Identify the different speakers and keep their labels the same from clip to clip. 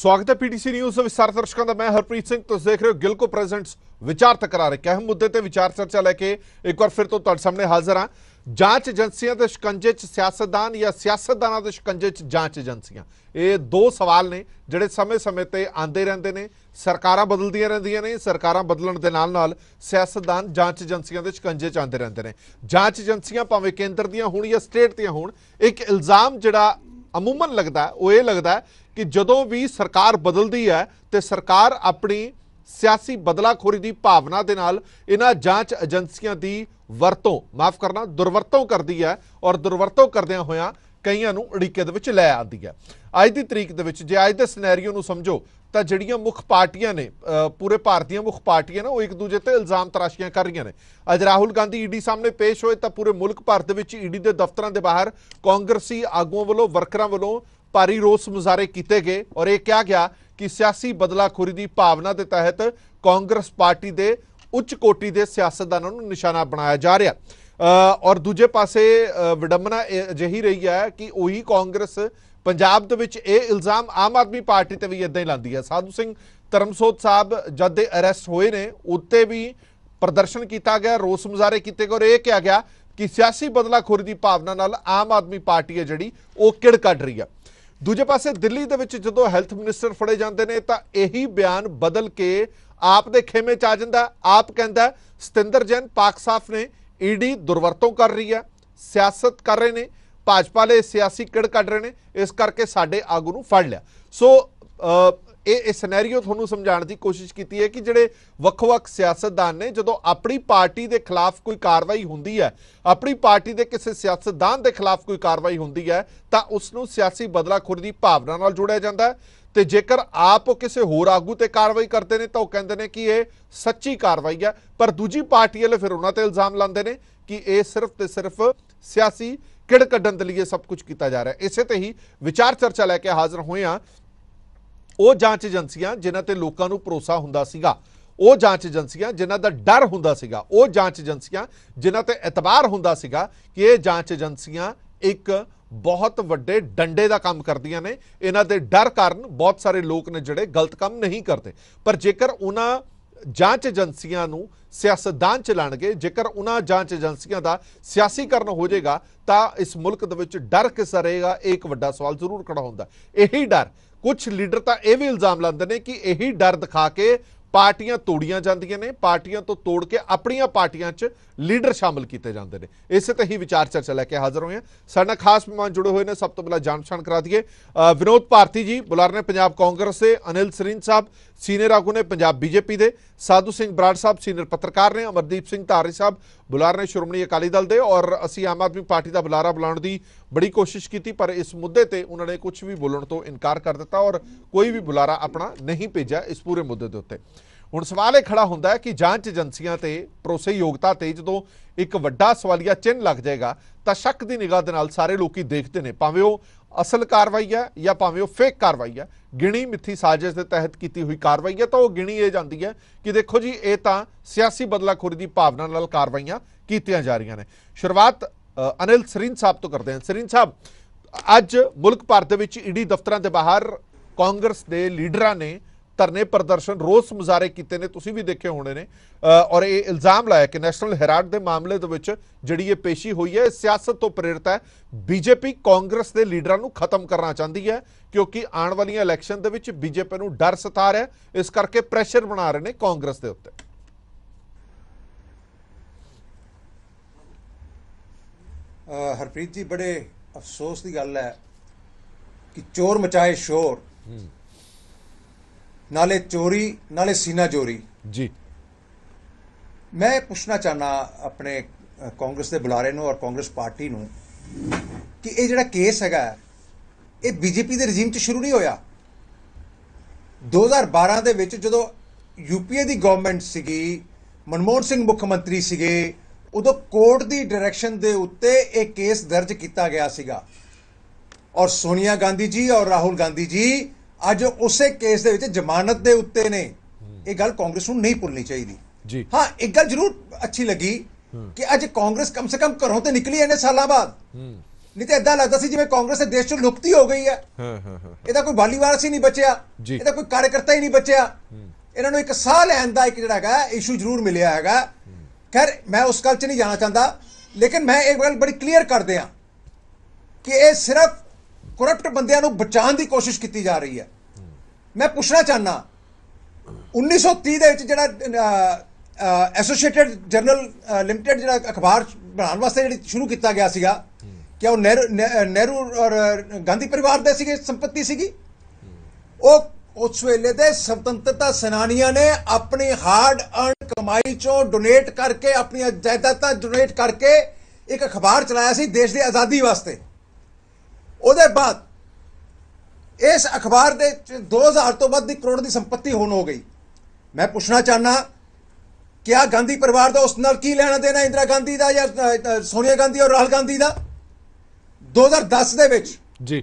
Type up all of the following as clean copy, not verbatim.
Speaker 1: स्वागत है PTC news विस्तार दर्शकों का। मैं हरप्रीत सिंह। तुम देख रहे हो गिलको प्रेजेंट्स विचार तकरार। एक अहम मुद्दे ते विचार चर्चा लैके एक बार फिर तो तुहाडे सामने हाजिर हाँ। जांच एजेंसियां के शिकंजे च सियासतदान या सियासतदानां के शिकंजे च जांच एजेंसियां, ये दो सवाल ने जिहड़े समय समय ते आंदे रहिंदे ने। सरकारां बदलदियां रहिंदियां ने, सरकारां बदलण दे नाल नाल सियासतदान जांच एजेंसियां के शिकंजे च आंदे रहिंदे ने। जांच एजेंसियां भावें केंद्र दियां होण या स्टेट दियां होण, एक इल्जाम जिहड़ा अमूमन लगता है वो ये लगता है कि जदों भी सरकार बदलती है तो सरकार अपनी सियासी बदलाखोरी की भावना के नाल इन्हां जांच एजेंसियां की वरतों, माफ करना, दुरवरतों करती है और दुरवरतों करदियां होयां कईयां नूं उड़ीके दे विच लै आंदी है। अज की तरीक दे विच जे अज दे सिनैरियो नूं समझो तो जिहड़ियां मुख पार्टियां ने, पूरे भारत दी मुख पार्टियां ने, वो एक दूजे ते इल्जाम तराशियां कर रही ने। अज राहुल गांधी ईडी सामने पेश होए तो पूरे मुल्क भर दे विच ईडी के दफ्तरां दे बाहर कांग्रेसी आगुआं वल्लों, वर्करां वल्लों भारी रोस मुजाहरे किए गए और यह कहा गया कि सियासी बदलाखोरी की भावना के तहत कांग्रेस पार्टी के उच्च कोटि के सियासतदानों को निशाना बनाया जा रहा। और दूजे पासे विडंबना अजिही रही है कि उही कांग्रेस पंजाब दे विच ये इल्जाम आम आदमी पार्टी ते भी इदां ही लांदी है। साधु सिंह धर्मसोत साहब जद दे अरेस्ट होए ने उत्ते भी प्रदर्शन किया गया, रोस मुजाहरे किए गए और यह कहा गया कि सियासी बदलाखोरी की भावना नाल आम आदमी पार्टी है जिहड़ी वो किड़ कढ रही है। दूजे पासे दिल्ली दे विच जदों हैल्थ मिनिस्टर फड़े जाते हैं तो यही बयान बदल के आप दे खेमे च आ जांदा। आप कहता सतिंदर जैन पाक साफ ने ईडी दुरवरतों कर रही है, सियासत कर रहे हैं, भाजपा ले सियासी किड़ कढ रहे हैं, इस करके साडे आगू नूं फड़ लिया। सो ये सिनैरियो तुहानूं समझाउण दी कोशिश की है कि जिहड़े वख-वख सियासतदान ने जदों अपनी पार्टी के खिलाफ कोई कार्रवाई होंदी है, अपनी पार्टी के किसी सियासतदान के खिलाफ कोई कार्रवाई होंदी है तो उसनूं सियासी बदलाखोरी की भावना नाल जोड़िया जाता है। तो जेकर आप किसी होर आगू ते कार्रवाई करते हैं तो कहते हैं कि यह सच्ची कार्रवाई है, पर दूजी पार्टी वाले फिर उन्हां ते इल्जाम लाते हैं कि यह सिर्फ तो सिर्फ सियासी किड़ कड्ढण दे लई सब कुछ किया जा रहा है। इसे ते ही विचार चर्चा लैके हाजिर होए हां। वो जांच एजेंसियां जिन्हां ते लोकां नूं भरोसा हुंदा सीगा, वो जांच एजेंसियां जिन्हां दा डर हुंदा सीगा, वो जांच एजेंसियां जिन्हां ते एतबार हुंदा सीगा कि ये जांच एजेंसियां एक बहुत वड्डे डंडे का काम करदियां ने, इन्हां दे डर कारण बहुत सारे लोग ने जिहड़े गलत काम नहीं करते। पर जेकर उन्हां जांच एजेंसियां नूं सियासतदान चलाणगे, जेकर उन्हां जांच एजेंसियां का सियासीकरण हो जाएगा तो इस मुल्क दे विच डर किसदा रहेगा, एक वड्डा सवाल जरूर खड़ा होंदा। यही डर कुछ लीडर तो यह भी इल्जाम लाते हैं कि यही डर दिखा के पार्टियां तोड़ियां जांदियां ने, पार्टियां तो तोड़ के अपनियां पार्टियां च लीडर शामिल किए जाते हैं। इसे ते ही विचार चर्चा लैके हाजिर हुए हैं। साडे खास मेहमान जुड़े हुए हैं, सब तो पहला जान पछाण करा दिए। विनोद भारती जी बुलार ने पंजाब कांग्रेस से, अनिल सरीन साहब सीनियर आगू ने पंजाब बीजेपी के, साधु सिंह बराड़ साहब सीनियर पत्रकार ने, अमरदीप सिंह धारी साहब बुलार ने श्रोमणी अकाली दल के, और असी आम आदमी पार्टी का बुलारा बुलाने की बड़ी कोशिश की पर इस मुद्दे पर उन्होंने कुछ भी बोलने तो इनकार कर दिता और कोई भी बुलारा अपना नहीं भेजा इस पूरे मुद्दे के उत्ते। हुण सवाल यह खड़ा होंदा है कि जांच एजेंसियां ते भरोसेयोगता ते जदों एक वड्डा सवालिया चिन्ह लग जाएगा तो शक की निगाह दे नाल सारे लोग देखते हैं, भावें वो असल कार्रवाई है या भावें वो फेक कार्रवाई है, गिणी मिथी साजिश के तहत की हुई कार्रवाई है, तो वो गिणी ये जाती है कि देखो जी ये तो सियासी बदलाखोरी की भावना नाल कार्रवाइयां कीतियां जा रही ने। शुरुआत अनिल सरीन साहब तो करते हैं। सरीन साहब, अज मुल्क भर दे विच ईडी दफ्तरां दे बाहर कांग्रेस के लीडरां ने धरने प्रदर्शन रोस मुजाहरे किए ने, तुसीं भी देखे होने ने, और ये इल्जाम लाया कि नैशनल हेराल्ड के मामले दे विच जिहड़ी ये पेशी हुई है सियासत तो प्रेरित है, बीजेपी कांग्रेस के लीडरां नूं खत्म करना चाहती है क्योंकि आने वाली इलैक्शन दे विच बीजेपी नूं डर सता रहा है, इस करके प्रैशर बना रहे हैं कांग्रेस के उत्ते।
Speaker 2: हरप्रीत जी, बड़े अफसोस की गल है कि चोर मचाए शोर, नाले चोरी नाले सीना चोरी
Speaker 1: जी।
Speaker 2: मैं पूछना चाहना अपने कांग्रेस के बुलारे नूं और कांग्रेस पार्टी नूं कि ये जिहड़ा केस हैगा ये बीजेपी के रजीम च शुरू नहीं होया। 2012 दे विच जदों यूपीए की गवर्नमेंट सीगी, मनमोहन सिंह मुख्यमंत्री सीगे, उदों कोर्ट की डायरैक्शन के उत्ते एक केस दर्ज किया गया सीगा और सोनिया गांधी जी और राहुल गांधी जी अज उस केस दे विच जमानत दे उत्ते ने। यह गल कांग्रेस नूं नहीं भुलनी चाहिए। हाँ, एक गल जरूर अच्छी लगी कि अज कांग्रेस कम से कम घरों तो निकली इन्ने सालों बाद। नहीं तो इदा लगता सी जिवें कांग्रेस देश चों लुप्त ही हो गई है। ਇਹਦਾ ਕੋਈ ਵਾਲੀਵਾਰਸ ਹੀ ਨਹੀਂ ਬਚਿਆ, ਇਹਦਾ ਕੋਈ ਕਾਰਜਕਰਤਾ ਹੀ ਨਹੀਂ ਬਚਿਆ। ਇਹਨਾਂ ਨੂੰ ਇੱਕ ਸਾਹ ਲੈਣ ਦਾ ਇੱਕ ਜਿਹੜਾ ਹੈਗਾ ਇਸ਼ੂ ਜ਼ਰੂਰ ਮਿਲਿਆ ਹੈਗਾ। ਖੈਰ ਮੈਂ ਉਸ ਗੱਲ 'ਚ ਨਹੀਂ ਜਾਣਾ ਚਾਹੁੰਦਾ, ਲੇਕਿਨ ਮੈਂ ਇੱਕ ਗੱਲ ਬੜੀ ਕਲੀਅਰ ਕਰ ਦਿਆਂ ਕਿ ਇਹ ਸਿਰਫ ਕਰਪਟ ਬੰਦਿਆਂ ਨੂੰ ਬਚਾਉਣ ਦੀ ਕੋਸ਼ਿਸ਼ ਕੀਤੀ ਜਾ ਰਹੀ ਹੈ। ਮੈਂ ਪੁੱਛਣਾ ਚਾਹੁੰਦਾ 1930 ਦੇ ਵਿੱਚ ਜਿਹੜਾ ਐਸੋਸੀਏਟਡ ਜਰਨਲ ਲਿਮਟਿਡ ਜਿਹੜਾ ਅਖਬਾਰ ਬਣਾਉਣ ਵਾਸਤੇ ਜਿਹੜੀ ਸ਼ੁਰੂ ਕੀਤਾ ਗਿਆ ਸੀਗਾ, क्या वो नेहरू और गांधी परिवार दे सीगे संपत्ति सीगी? वो उस वेले दे स्वतंत्रता सेनानियां ने अपनी हार्ड अर्न कमाई चो डोनेट करके अपनी जायदादां डोनेट करके एक अखबार चलाया सी देश की आज़ादी वास्ते। ਉਹਦੇ बाद इस अखबार दे 2000 तो ਵੱਧ ਦੀ ਕਰੋੜ ਦੀ संपत्ति होन हो गई। मैं पूछना चाहना क्या गांधी परिवार का उस नाल की लेना देना इंदिरा गांधी का या सोनिया गांधी और राहुल गांधी का? 2010 ਦੇ ਵਿੱਚ
Speaker 1: ਜੀ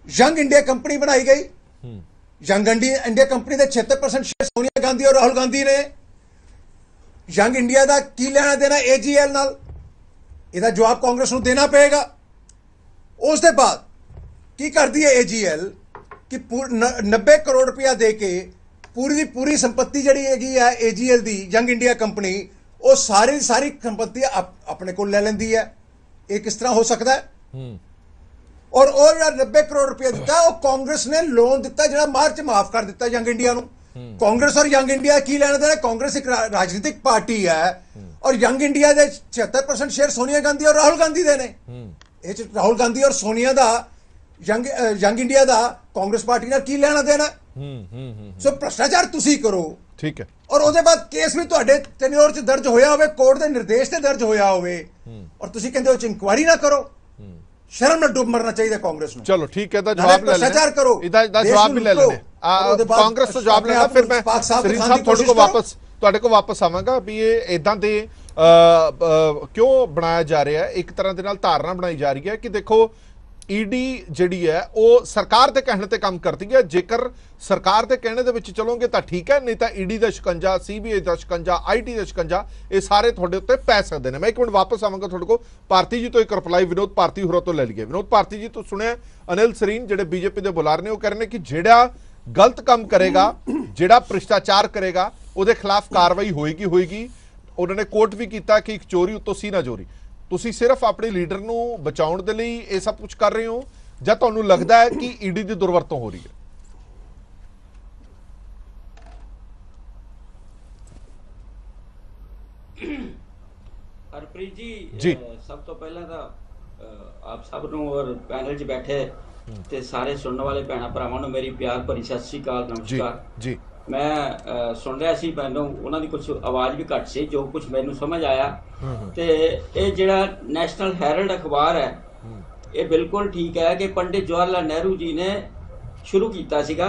Speaker 2: ਯੰਗ ਇੰਡੀਆ ਕੰਪਨੀ ਬਣਾਈ ਗਈ। ਯੰਗ ਇੰਡੀਆ ਕੰਪਨੀ ਦੇ 76% ਸ਼ੇਅਰ ਸੋਨੀਆ ਗਾਂਧੀ ਔਰ ਰਾਹੁਲ ਗਾਂਧੀ ਨੇ। ਯੰਗ ਇੰਡੀਆ ਦਾ ਕੀ ਲੈਣਾ ਦੇਣਾ ਏਜੀਐਲ ਨਾਲ? ਇਹਦਾ ਜਵਾਬ ਕਾਂਗਰਸ ਨੂੰ ਦੇਣਾ ਪਏਗਾ। ਉਸ ਦੇ ਬਾਅਦ ਕੀ ਕਰਦੀ ਹੈ ਏਜੀਐਲ ਕਿ 90 ਕਰੋੜ ਰੁਪਇਆ ਦੇ ਕੇ ਪੂਰੀ ਦੀ ਪੂਰੀ ਸੰਪत्ति ਜਿਹੜੀ ਹੈਗੀ ਹੈ ਏਜੀਐਲ ਦੀ ਯੰਗ ਇੰਡੀਆ ਕੰਪਨੀ, ਉਹ ਸਾਰੀ ਸੰਪत्ति ਆਪਣੇ ਕੋਲ ਲੈ ਲੈਂਦੀ ਹੈ। ਇਹ ਕਿਸ ਤਰ੍ਹਾਂ ਹੋ ਸਕਦਾ ਹੈ? और 90 करोड़ रुपया दिता कांग्रेस ने लोन दिता जो मार्च माफ कर दिता यंग इंडिया नूं। कांग्रेस और यंग इंडिया की लेना देना? कांग्रेस एक राजनीतिक पार्टी है और यंग इंडिया के 76% शेयर सोनिया गांधी और राहुल गांधी दे ने। राहुल गांधी और सोनिया दा यंग इंडिया दा कांग्रेस पार्टी नाल की लेना देना? सो भ्रष्टाचार तुसी करो, ठीक है, और उसके बाद केस भी तुहाडे टेन्योर च दर्ज होया होवे, कोर्ट के निर्देश से दर्ज होया होवे, और तुसी कहंदे हो इंक्वायरी ना करो। शर्म में डूब मरना चाहिए कांग्रेस में।
Speaker 1: चलो ठीक है, जवाब ले लेने
Speaker 2: करो,
Speaker 1: जवाब भी ले लेने कांग्रेस तो जवाब लेना। फिर मैं सरीन साहब ਤੁਹਾਡੇ ਕੋਲ ਵਾਪਸ ਆਵਾਂਗਾ ਵੀ ਇਹ ਇਦਾਂ ਦੇ ਕਿਉਂ ਬਣਾਇਆ ਜਾ ਰਿਹਾ ਹੈ। ਇੱਕ ਤਰ੍ਹਾਂ ਦੇ ਨਾਲ ਧਾਰਨਾ ਬਣਾਈ ਜਾ ਰਹੀ ਹੈ ਕਿ ਦੇਖੋ ईडी ਜਿਹੜੀ ਹੈ ਉਹ ਸਰਕਾਰ ਦੇ ਕਹਿਣ ਤੇ ਕੰਮ ਕਰਦੀ ਹੈ। ਜੇਕਰ ਸਰਕਾਰ ਦੇ ਕਹਿਣੇ ਦੇ ਵਿੱਚ ਚਲੋਗੇ ਤਾਂ ਠੀਕ ਹੈ, ਨਹੀਂ ਤਾਂ ईडी ਦਾ ਸ਼ਿਕੰਜਾ, सीबीआई ਦਾ ਸ਼ਿਕੰਜਾ, आईटी ਦਾ ਸ਼ਿਕੰਜਾ, ਇਹ ਸਾਰੇ ਤੁਹਾਡੇ ਉੱਤੇ ਪੈ ਸਕਦੇ ਨੇ। ਮੈਂ ਇੱਕ ਮਿੰਟ ਵਾਪਸ ਆਵਾਂਗਾ ਤੁਹਾਡੇ ਕੋਲ। ਭਾਰਤੀ ਜੀ ਤੋਂ ਇੱਕ ਰਿਪਲਾਈ ਵਿਨੋਦ ਭਾਰਤੀ ਹੋਰਾਂ ਤੋਂ ਲੈ ਲਈਏ। ਵਿਨੋਦ ਭਾਰਤੀ ਜੀ ਤੋਂ ਸੁਣਿਆ ਅਨਿਲ ਸਰੀਨ ਜਿਹੜੇ ਬੀਜੇਪੀ ਦੇ ਬੁਲਾਰ ਨੇ ਉਹ ਕਹਿ ਰਹੇ ਨੇ ਕਿ ਜਿਹੜਾ ਗਲਤ ਕੰਮ ਕਰੇਗਾ, ਜਿਹੜਾ ਭ੍ਰਿਸ਼ਟਾਚਾਰ ਕਰੇਗਾ ਉਹਦੇ ਖਿਲਾਫ ਕਾਰਵਾਈ ਹੋਏਗੀ। ਉਹਨਾਂ ਨੇ ਕੋਟ ਵੀ ਕੀਤਾ ਕਿ ਇੱਕ ਚੋਰੀ ਉੱਤੋਂ ਸੀਨਾ ਚੋਰੀ। ਤੁਸੀਂ ਸਿਰਫ ਆਪਣੇ ਲੀਡਰ ਨੂੰ ਬਚਾਉਣ ਦੇ ਲਈ ਇਹ ਸਭ ਕੁਝ ਕਰ ਰਹੇ ਹੋ ਜਾਂ ਤੁਹਾਨੂੰ ਲੱਗਦਾ ਹੈ ਕਿ ईडी ਦੀ ਦੁਰਵਰਤੋਂ ਹੋ ਰਹੀ ਹੈ?
Speaker 3: ਹਰਪ੍ਰੀਤ ਜੀ ਸਭ ਤੋਂ ਪਹਿਲਾਂ ਤਾਂ ਆਪ ਸਭ ਨੂੰ ਔਰ ਪੈਨਲ 'ਚ ਬੈਠੇ ਤੇ ਸਾਰੇ ਸੁਣਨ ਵਾਲੇ ਭੈਣਾਂ ਭਰਾਵਾਂ ਨੂੰ ਮੇਰੀ ਪਿਆਰ ਭਰੀ ਸਤਿ ਸ਼੍ਰੀ ਅਕਾਲ, ਨਮਸਕਾਰ ਜੀ। ਮੈਂ ਸੁਣ ਰਿਹਾ ਸੀ, ਮੈਨੂੰ ਉਹਨਾਂ ਦੀ ਕੁਝ ਆਵਾਜ਼ ਵੀ ਘੱਟ ਸੀ, ਜੋ ਕੁਝ ਮੈਨੂੰ ਸਮਝ ਆਇਆ ਤੇ ਇਹ ਜਿਹੜਾ ਨੈਸ਼ਨਲ ਹੈਰਲਡ ਅਖਬਾਰ ਹੈ ਇਹ ਬਿਲਕੁਲ ਠੀਕ ਹੈ ਕਿ ਪੰਡਿਤ ਜਵਾਹਰ ਲਾਲ ਨਹਿਰੂ ਜੀ ਨੇ ਸ਼ੁਰੂ ਕੀਤਾ ਸੀਗਾ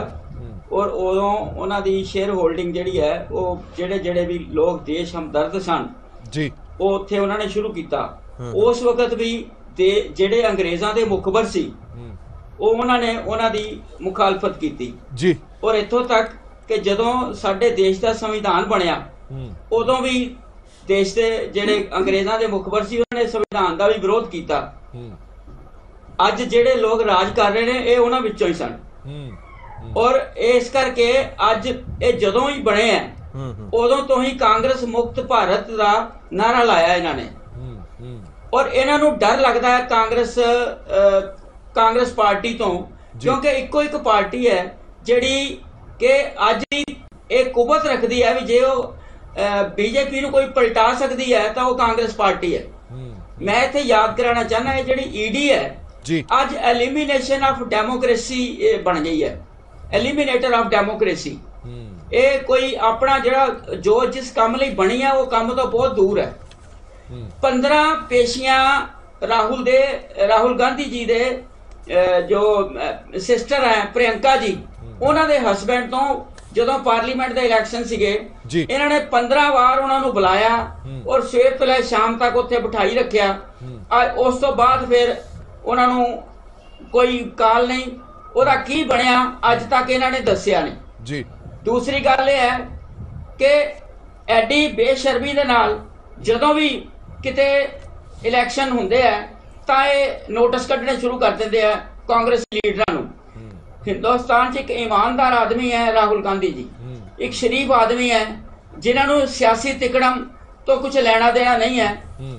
Speaker 3: ਔਰ ਉਦੋਂ ਉਹਨਾਂ ਦੀ ਸ਼ੇਅਰ ਹੋਲਡਿੰਗ ਜਿਹੜੀ ਹੈ ਉਹ ਜਿਹੜੇ ਵੀ ਲੋਕ ਦੇਸ਼ ਹਮਦਰਦ ਸਨ ਜੀ ਉਹ ਉੱਥੇ ਉਹਨਾਂ ਨੇ ਸ਼ੁਰੂ ਕੀਤਾ। ਉਸ ਵਕਤ ਵੀ ਜਿਹੜੇ ਅੰਗਰੇਜ਼ਾਂ ਦੇ ਮੁਖਬਰ ਸੀ ਉਹ ਉਹਨਾਂ ਨੇ ਉਹਨਾਂ ਦੀ ਮੁਖਾਲਫਤ ਕੀਤੀ ਜੀ। ਔਰ ਇੱਥੋਂ ਤੱਕ ਕਿ ਜਦੋਂ ਸਾਡੇ ਦੇਸ਼ ਦਾ ਸੰਵਿਧਾਨ ਬਣਿਆ ਉਦੋਂ ਵੀ ਦੇਸ਼ ਦੇ ਜਿਹੜੇ ਅੰਗਰੇਜ਼ਾਂ ਦੇ ਮੁਖਬਰ ਸੀ ਉਹਨਾਂ ਨੇ ਸੰਵਿਧਾਨ ਦਾ ਵੀ ਵਿਰੋਧ ਕੀਤਾ। ਅੱਜ ਜਿਹੜੇ ਲੋਕ ਰਾਜ ਕਰ ਰਹੇ ਨੇ ਇਹ ਉਹਨਾਂ ਵਿੱਚੋਂ ਹੀ ਸਨ ਔਰ ਇਸ ਕਰਕੇ ਅੱਜ ਇਹ ਜਦੋਂ ਹੀ ਬਣੇ ਆ ਉਦੋਂ ਤੋਂ ਹੀ ਕਾਂਗਰਸ ਮੁਕਤ ਭਾਰਤ ਦਾ ਨਾਰਾ ਲਾਇਆ ਇਹਨਾਂ ਨੇ ਔਰ ਇਹਨਾਂ ਨੂੰ ਡਰ ਲੱਗਦਾ ਹੈ ਕਾਂਗਰਸ ਪਾਰਟੀ ਤੋਂ, ਕਿਉਂਕਿ ਇੱਕੋ ਇੱਕ ਪਾਰਟੀ ਹੈ ਜਿਹੜੀ ਕਿ ਅੱਜ ਵੀ ਇਹ ਕੁਵਤ ਰੱਖਦੀ ਹੈ ਵੀ ਜੇ ਉਹ ਬੀਜੇਪੀ ਨੂੰ ਕੋਈ ਪਲਟਾ ਸਕਦੀ ਹੈ ਤਾਂ ਉਹ ਕਾਂਗਰਸ ਪਾਰਟੀ ਹੈ। ਮੈਂ ਇੱਥੇ ਯਾਦ ਕਰਾਉਣਾ ਚਾਹੁੰਦਾ ਇਹ ਜਿਹੜੀ ईडी ਹੈ ਅੱਜ ਐਲੀਮੀਨੇਸ਼ਨ ਆਫ ਡੈਮੋਕ੍ਰੇਸੀ ਬਣ ਗਈ ਹੈ, ਐਲੀਮੀਨੇਟਰ ਆਫ ਡੈਮੋਕ੍ਰੇਸੀ। ਇਹ ਕੋਈ ਆਪਣਾ ਜਿਹੜਾ ਜੋ ਜਿਸ ਕੰਮ ਲਈ ਬਣੀ ਹੈ ਉਹ ਕੰਮ ਤੋਂ ਬਹੁਤ ਦੂਰ ਹੈ। 15 ਪੇਸ਼ੀਆਂ ਰਾਹੁਲ ਗਾਂਧੀ ਜੀ ਦੇ ਜੋ ਸਿਸਟਰ ਹੈ ਪ੍ਰਿयंका ਜੀ, ਉਹਨਾਂ ਦੇ ਹਸਬੈਂਡ ਤੋਂ ਜਦੋਂ ਪਾਰਲੀਮੈਂਟ ਦੇ ਇਲੈਕਸ਼ਨ ਸੀਗੇ ਇਹਨਾਂ ਨੇ 15 ਵਾਰ ਉਹਨਾਂ ਨੂੰ ਬੁਲਾਇਆ ਔਰ ਸਵੇਰ ਤੋਂ ਲੈ ਸ਼ਾਮ ਤੱਕ ਉੱਥੇ ਬਿਠਾਈ ਰੱਖਿਆ। ਉਸ ਤੋਂ ਬਾਅਦ ਫਿਰ ਉਹਨਾਂ ਨੂੰ ਕੋਈ ਕਾਲ ਨਹੀਂ, ਉਹਦਾ ਕੀ ਬਣਿਆ ਅੱਜ ਤੱਕ ਇਹਨਾਂ ਨੇ ਦੱਸਿਆ ਨਹੀਂ ਜੀ। ਦੂਸਰੀ ਗੱਲ ਇਹ ਹੈ ਕਿ ਐਡੀ ਬੇਸ਼ਰਮੀ ਦੇ ਨਾਲ ਜਦੋਂ ਵੀ ਕਿਤੇ ਇਲੈਕਸ਼ਨ ਹੁੰਦੇ ਆ ਤਾਂ ਇਹ ਨੋਟਿਸ ਕੱਢਣੇ ਸ਼ੁਰੂ ਕਰ ਦਿੰਦੇ ਆ ਕਾਂਗਰਸੀ ਲੀਡਰਾਂ ਨੂੰ। ਹਿੰਦੁਸਤਾਨ 'ਚ ਇੱਕ ਇਮਾਨਦਾਰ ਆਦਮੀ ਹੈ ਰਾਹੁਲ ਗਾਂਧੀ ਜੀ, ਇੱਕ ਸ਼ਰੀਫ ਆਦਮੀ ਹੈ, ਜਿਨ੍ਹਾਂ ਨੂੰ ਸਿਆਸੀ ਤਿਕੜਮ ਤੋਂ ਕੁਝ ਲੈਣਾ ਦੇਣਾ ਨਹੀਂ ਹੈ।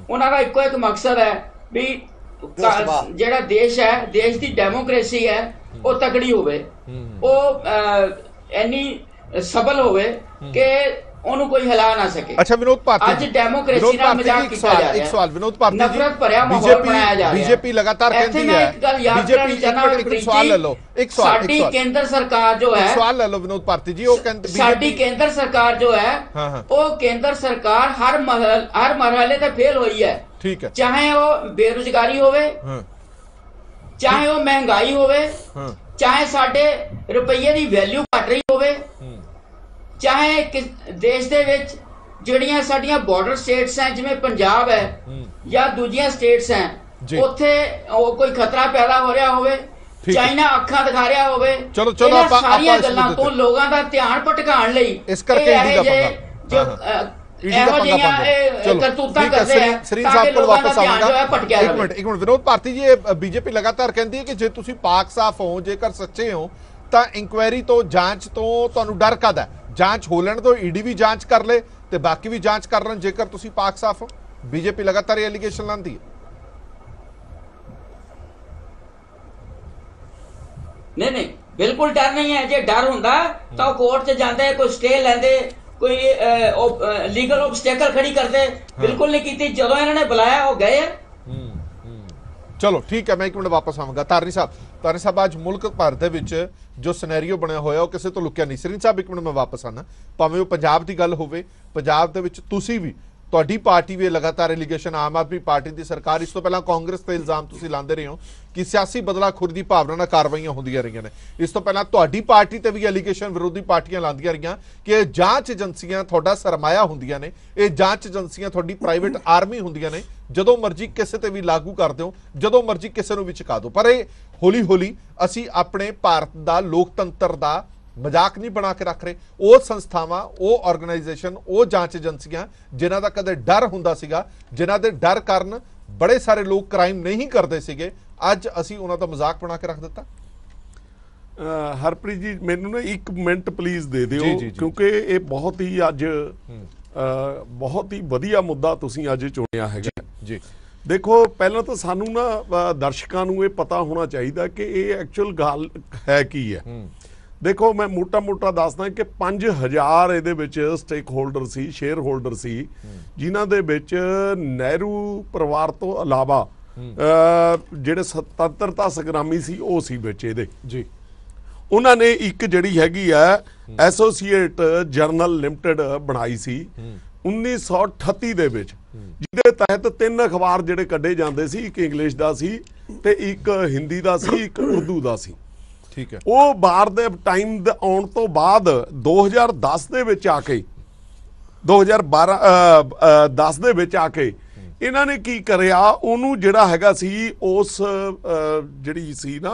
Speaker 3: ਉਹਨਾਂ ਦਾ ਇੱਕੋ ਇੱਕ ਮਕਸਦ ਹੈ ਵੀ ਜਿਹੜਾ ਦੇਸ਼ ਹੈ, ਦੇਸ਼ ਦੀ ਡੈਮੋਕ੍ਰੇਸੀ ਹੈ, ਉਹ ਤਕੜੀ ਹੋਵੇ, ਉਹ ਇੰਨੀ ਸਬਲ ਹੋਵੇ ਕਿ ਉਹਨੂੰ ਕੋਈ ਹਿਲਾ ਨਾ ਸਕੇ।
Speaker 1: ਅੱਛਾ ਵਿਨੋਦ ਭਾਰਤੀ,
Speaker 3: ਅੱਜ ਡੈਮੋਕ੍ਰੇਸੀ ਨਾਲ ਮਜ਼ਾਕ ਕੀਤਾ ਜਾ ਰਿਹਾ ਹੈ।
Speaker 1: ਇੱਕ ਸਵਾਲ ਵਿਨੋਦ ਭਾਰਤੀ ਜੀ,
Speaker 3: ਨਫ਼ਰਤ ਭਰਿਆ ਮਾਹੌਲ ਬਣਾਇਆ ਜਾ ਰਿਹਾ ਹੈ।
Speaker 1: ਬੀਜੇਪੀ ਲਗਾਤਾਰ ਕਹਿੰਦੀ ਹੈ, ਬੀਜੇਪੀ ਇੱਕ ਸਵਾਲ ਲੈ ਲਓ, ਇੱਕ ਸਵਾਲ,
Speaker 3: ਸਾਡੀ ਕੇਂਦਰ ਸਰਕਾਰ ਜੋ ਹੈ,
Speaker 1: ਸਵਾਲ ਲੈ ਲਓ ਵਿਨੋਦ ਭਾਰਤੀ ਜੀ, ਉਹ ਕਹਿੰਦੇ
Speaker 3: ਸਾਡੀ ਕੇਂਦਰ ਸਰਕਾਰ ਜੋ ਹੈ, ਉਹ ਕੇਂਦਰ ਸਰਕਾਰ ਹਰ ਮਰਹਲੇ ਤੇ ਫੇਲ ਹੋਈ ਹੈ।
Speaker 1: ਠੀਕ ਹੈ,
Speaker 3: ਚਾਹੇ ਉਹ ਬੇਰੁਜ਼ਗਾਰੀ ਹੋਵੇ, ਚਾਹੇ ਉਹ ਮਹਿੰਗਾਈ ਹੋਵੇ, ਚਾਹੇ ਸਾਡੇ ਰੁਪਈਏ ਦੀ ਵੈਲਿਊ ਘਟ ਰਹੀ ਹੋਵੇ, ਚਾਹੇ ਦੇਸ਼ ਦੇ ਵਿੱਚ ਜਿਹੜੀਆਂ ਸਾਡੀਆਂ ਬਾਰਡਰ ਸਟੇਟਸ ਹੈ ਜਿਵੇਂ ਪੰਜਾਬ ਹੈ ਜਾਂ ਦੂਜੀਆਂ ਸਟੇਟਸ ਹੈ, ਉੱਥੇ ਕੋਈ ਖਤਰਾ ਪੈਦਾ ਹੋ ਰਿਹਾ ਹੋਵੇ, ਚਾਈਨਾ ਅੱਖਾਂ ਦਿਖਾ ਰਿਹਾ ਹੋਵੇ।
Speaker 1: ਚਲੋ
Speaker 3: ਆਪਾਂ ਸਾਰੀਆਂ ਗੱਲਾਂ ਤੋਂ ਲੋਕਾਂ ਦਾ ਧਿਆਨ ਭਟਕਾਉਣ ਲਈ
Speaker 1: ਇਸ ਕਰਕੇ ਇਹੋ ਜਿਹੀਆਂ
Speaker 3: ਕਰਤੂਤਾਂ ਕਰਦੇ ਆ
Speaker 1: ਸਰੀਨ ਸਾਹਿਬ ਕੋਲ ਵਾਪਸ ਆਵਾਂਗਾ। ਇੱਕ ਮਿੰਟ ਵਿਨੋਦ ਭਾਰਤੀ ਜੀ, ਇਹ ਬੀਜੇਪੀ ਲਗਾਤਾਰ ਕਹਿੰਦੀ ਹੈ ਕਿ ਜੇ ਤੁਸੀਂ ਪਾਕ ਸਾਫ ਹੋ, ਜੇਕਰ ਸੱਚੇ ਹੋ, ਤਾਂ ਇਨਕੁਆਇਰੀ ਤੋਂ, ਜਾਂਚ ਤੋਂ ਤੁਹਾਨੂੰ ਡਰ ਕਾਹਦਾ? ਜਾਂਚ ਹੋ ਲੈਣ ਤੋਂ, ਈਡੀ ਵੀ ਜਾਂਚ ਕਰ ਲੈ ਤੇ ਬਾਕੀ ਵੀ ਜਾਂਚ ਕਰ ਲੈਣ, ਜੇਕਰ ਤੁਸੀਂ ਪਾਕ ਸਾਫ ਹੋ। ਬੀਜੇਪੀ ਲਗਾਤਾਰ ਇਹ ਐਲੀਗੇਸ਼ਨ ਲਾਉਂਦੀ ਹੈ।
Speaker 3: ਨਹੀਂ, ਬਿਲਕੁਲ ਡਰ ਨਹੀਂ ਹੈ। ਜੇ ਡਰ ਹੁੰਦਾ ਤਾਂ ਉਹ ਕੋਰਟ 'ਚ ਜਾਂਦੇ, ਕੋਈ ਸਟੇ ਲੈਂਦੇ, ਕੋਈ ਲੀਗਲ ਆਬਸਟੈਕਲ ਖੜੀ ਕਰਦੇ। ਬਿਲਕੁਲ ਨਹੀਂ ਕੀਤੀ। ਜਦੋਂ ਇਹਨਾਂ ਨੇ ਬੁਲਾਇਆ ਉਹ ਗਏ।
Speaker 1: ਚਲੋ ਠੀਕ ਹੈ, ਮੈਂ ਇੱਕ ਮਿੰਟ ਵਾਪਸ ਆਵਾਂਗਾ। ਤਾਰਨੀ ਸਾਹਿਬ ਅੱਜ ਮੁਲਕ ਭਰ ਦੇ ਵਿੱਚ ਜੋ ਸਿਨੈਰੀਓ ਬਣਿਆ ਹੋਇਆ ਉਹ ਕਿਸੇ ਤੋਂ ਲੁਕਿਆ ਨਹੀਂ। ਸਰੀਨ ਸਾਹਿਬ ਇੱਕ ਮਿੰਟ ਮੈਂ ਵਾਪਸ ਆਣਾ, ਭਾਵੇਂ ਉਹ ਪੰਜਾਬ ਦੀ ਗੱਲ ਹੋਵੇ, ਪੰਜਾਬ ਦੇ ਵਿੱਚ ਤੁਸੀਂ ਵੀ, ਤੁਹਾਡੀ ਪਾਰਟੀ ਵੀ ਲਗਾਤਾਰ ਐਲੀਗੇਸ਼ਨ, ਆਮ ਆਦਮੀ ਪਾਰਟੀ ਦੀ ਸਰਕਾਰ, ਇਸ ਤੋਂ ਪਹਿਲਾਂ ਕਾਂਗਰਸ ਤੇ ਇਲਜ਼ਾਮ ਤੁਸੀਂ ਲਾਉਂਦੇ ਰਹੇ ਹੋ ਕਿ ਸਿਆਸੀ ਬਦਲਾਖੋਰੀ ਦੀ ਭਾਵਨਾ ਨਾਲ ਕਾਰਵਾਈਆਂ ਹੁੰਦੀਆਂ ਰਹੀਆਂ ਨੇ। ਇਸ ਤੋਂ ਪਹਿਲਾਂ ਤੁਹਾਡੀ ਪਾਰਟੀ ਤੇ ਵੀ ਐਲੀਗੇਸ਼ਨ ਵਿਰੋਧੀ ਪਾਰਟੀਆਂ ਲਾਉਂਦੀਆਂ ਰਹੀਆਂ ਕਿ ਇਹ ਜਾਂਚ ਏਜੰਸੀਆਂ ਤੁਹਾਡਾ ਸਰਮਾਇਆ ਹੁੰਦੀਆਂ ਨੇ, ਇਹ ਜਾਂਚ ਏਜੰਸੀਆਂ ਤੁਹਾਡੀ ਪ੍ਰਾਈਵੇਟ ਆਰਮੀ ਹੁੰਦੀਆਂ ਨੇ, ਜਦੋਂ ਮਰਜ਼ੀ ਕਿਸੇ ਤੇ ਵੀ ਲਾਗੂ ਕਰ ਦਿਓ, ਜਦੋਂ ਮਰਜ਼ੀ ਕਿਸੇ ਨੂੰ ਵੀ ਚੁਕਾ ਦਿਓ। ਪਰ ਇਹ ਹੌਲੀ ਹੌਲੀ ਅਸੀਂ ਆਪਣੇ ਭਾਰਤ ਦਾ ਲੋਕਤੰਤਰ ਦਾ ਮਜ਼ਾਕ ਨਹੀਂ ਬਣਾ ਕੇ ਰੱਖ ਰਹੇ। ਉਹ ਸੰਸਥਾਵਾਂ, ਉਹ ਆਰਗੇਨਾਈਜੇਸ਼ਨ, ਉਹ ਜਾਂਚ ਏਜੰਸੀਆਂ ਜਿਨ੍ਹਾਂ ਦਾ ਕਦੇ ਡਰ ਹੁੰਦਾ ਸੀਗਾ, ਜਿਨ੍ਹਾਂ ਦੇ ਡਰ ਕਾਰਨ ਬੜੇ ਸਾਰੇ ਲੋਕ ਕ੍ਰਾਈਮ ਨਹੀਂ ਕਰਦੇ ਸੀਗੇ, ਅੱਜ ਅਸੀਂ ਉਹਨਾਂ ਦਾ ਮਜ਼ਾਕ ਬਣਾ ਕੇ ਰੱਖ ਦਿੱਤਾ।
Speaker 4: ਹਰਪ੍ਰੀਤ ਜੀ, ਮੈਨੂੰ ਨਾ 1 ਮਿੰਟ ਪਲੀਜ਼ ਦੇ ਦਿਓ, ਕਿਉਂਕਿ ਇਹ ਬਹੁਤ ਹੀ ਅੱਜ ਬਹੁਤ ਹੀ ਵਧੀਆ ਮੁੱਦਾ ਤੁਸੀਂ ਅੱਜ ਚੁਣਿਆ ਹੈਗਾ ਜੀ। ਦੇਖੋ, ਪਹਿਲਾਂ ਤਾਂ ਸਾਨੂੰ ਨਾ ਦਰਸ਼ਕਾਂ ਨੂੰ ਇਹ ਪਤਾ ਹੋਣਾ ਚਾਹੀਦਾ ਕਿ ਇਹ ਐਕਚੁਅਲ ਗੱਲ ਹੈ ਕੀ ਹੈ। ਦੇਖੋ, ਮੈਂ ਮੋਟਾ ਦੱਸਦਾ ਕਿ 5000 ਇਹਦੇ ਵਿੱਚ ਸਟੇਕ ਹੋਲਡਰ ਸੀ, ਸ਼ੇਅਰ ਹੋਲਡਰ ਸੀ, ਜਿਨ੍ਹਾਂ ਦੇ ਵਿੱਚ ਨਹਿਰੂ ਪਰਿਵਾਰ ਤੋਂ ਇਲਾਵਾ ਜਿਹੜੇ ਸੁਤੰਤਰਤਾ ਸੰਗਰਾਮੀ ਸੀ ਉਹ ਸੀ ਵਿੱਚ ਇਹਦੇ ਜੀ। ਉਹਨਾਂ ਨੇ ਇੱਕ ਜਿਹੜੀ ਹੈਗੀ ਆ ਐਸੋਸੀਏਟ ਜਰਨਲ ਲਿਮਟਿਡ ਬਣਾਈ ਸੀ 1938 ਦੇ ਵਿੱਚ, ਜਿਹਦੇ ਤਹਿਤ 3 ਅਖਬਾਰ ਜਿਹੜੇ ਕੱਢੇ ਜਾਂਦੇ ਸੀ, ਇੱਕ ਇੰਗਲਿਸ਼ ਦਾ ਸੀ ਤੇ ਇੱਕ ਹਿੰਦੀ ਦਾ ਸੀ, ਇੱਕ ਉਰਦੂ ਦਾ ਸੀ।
Speaker 1: ਠੀਕ ਹੈ।
Speaker 4: ਉਹ ਬਾਹਰ ਦੇ ਟਾਈਮ ਦੇ ਆਉਣ ਤੋਂ ਬਾਅਦ 2010 ਦੇ ਵਿੱਚ ਆ ਕੇ 2010 ਦੇ ਵਿੱਚ ਆ ਕੇ ਇਹਨਾਂ ਨੇ ਕੀ ਕਰਿਆ, ਉਹਨੂੰ ਜਿਹੜਾ ਹੈਗਾ ਸੀ ਉਸ ਜਿਹੜੀ ਸੀ ਨਾ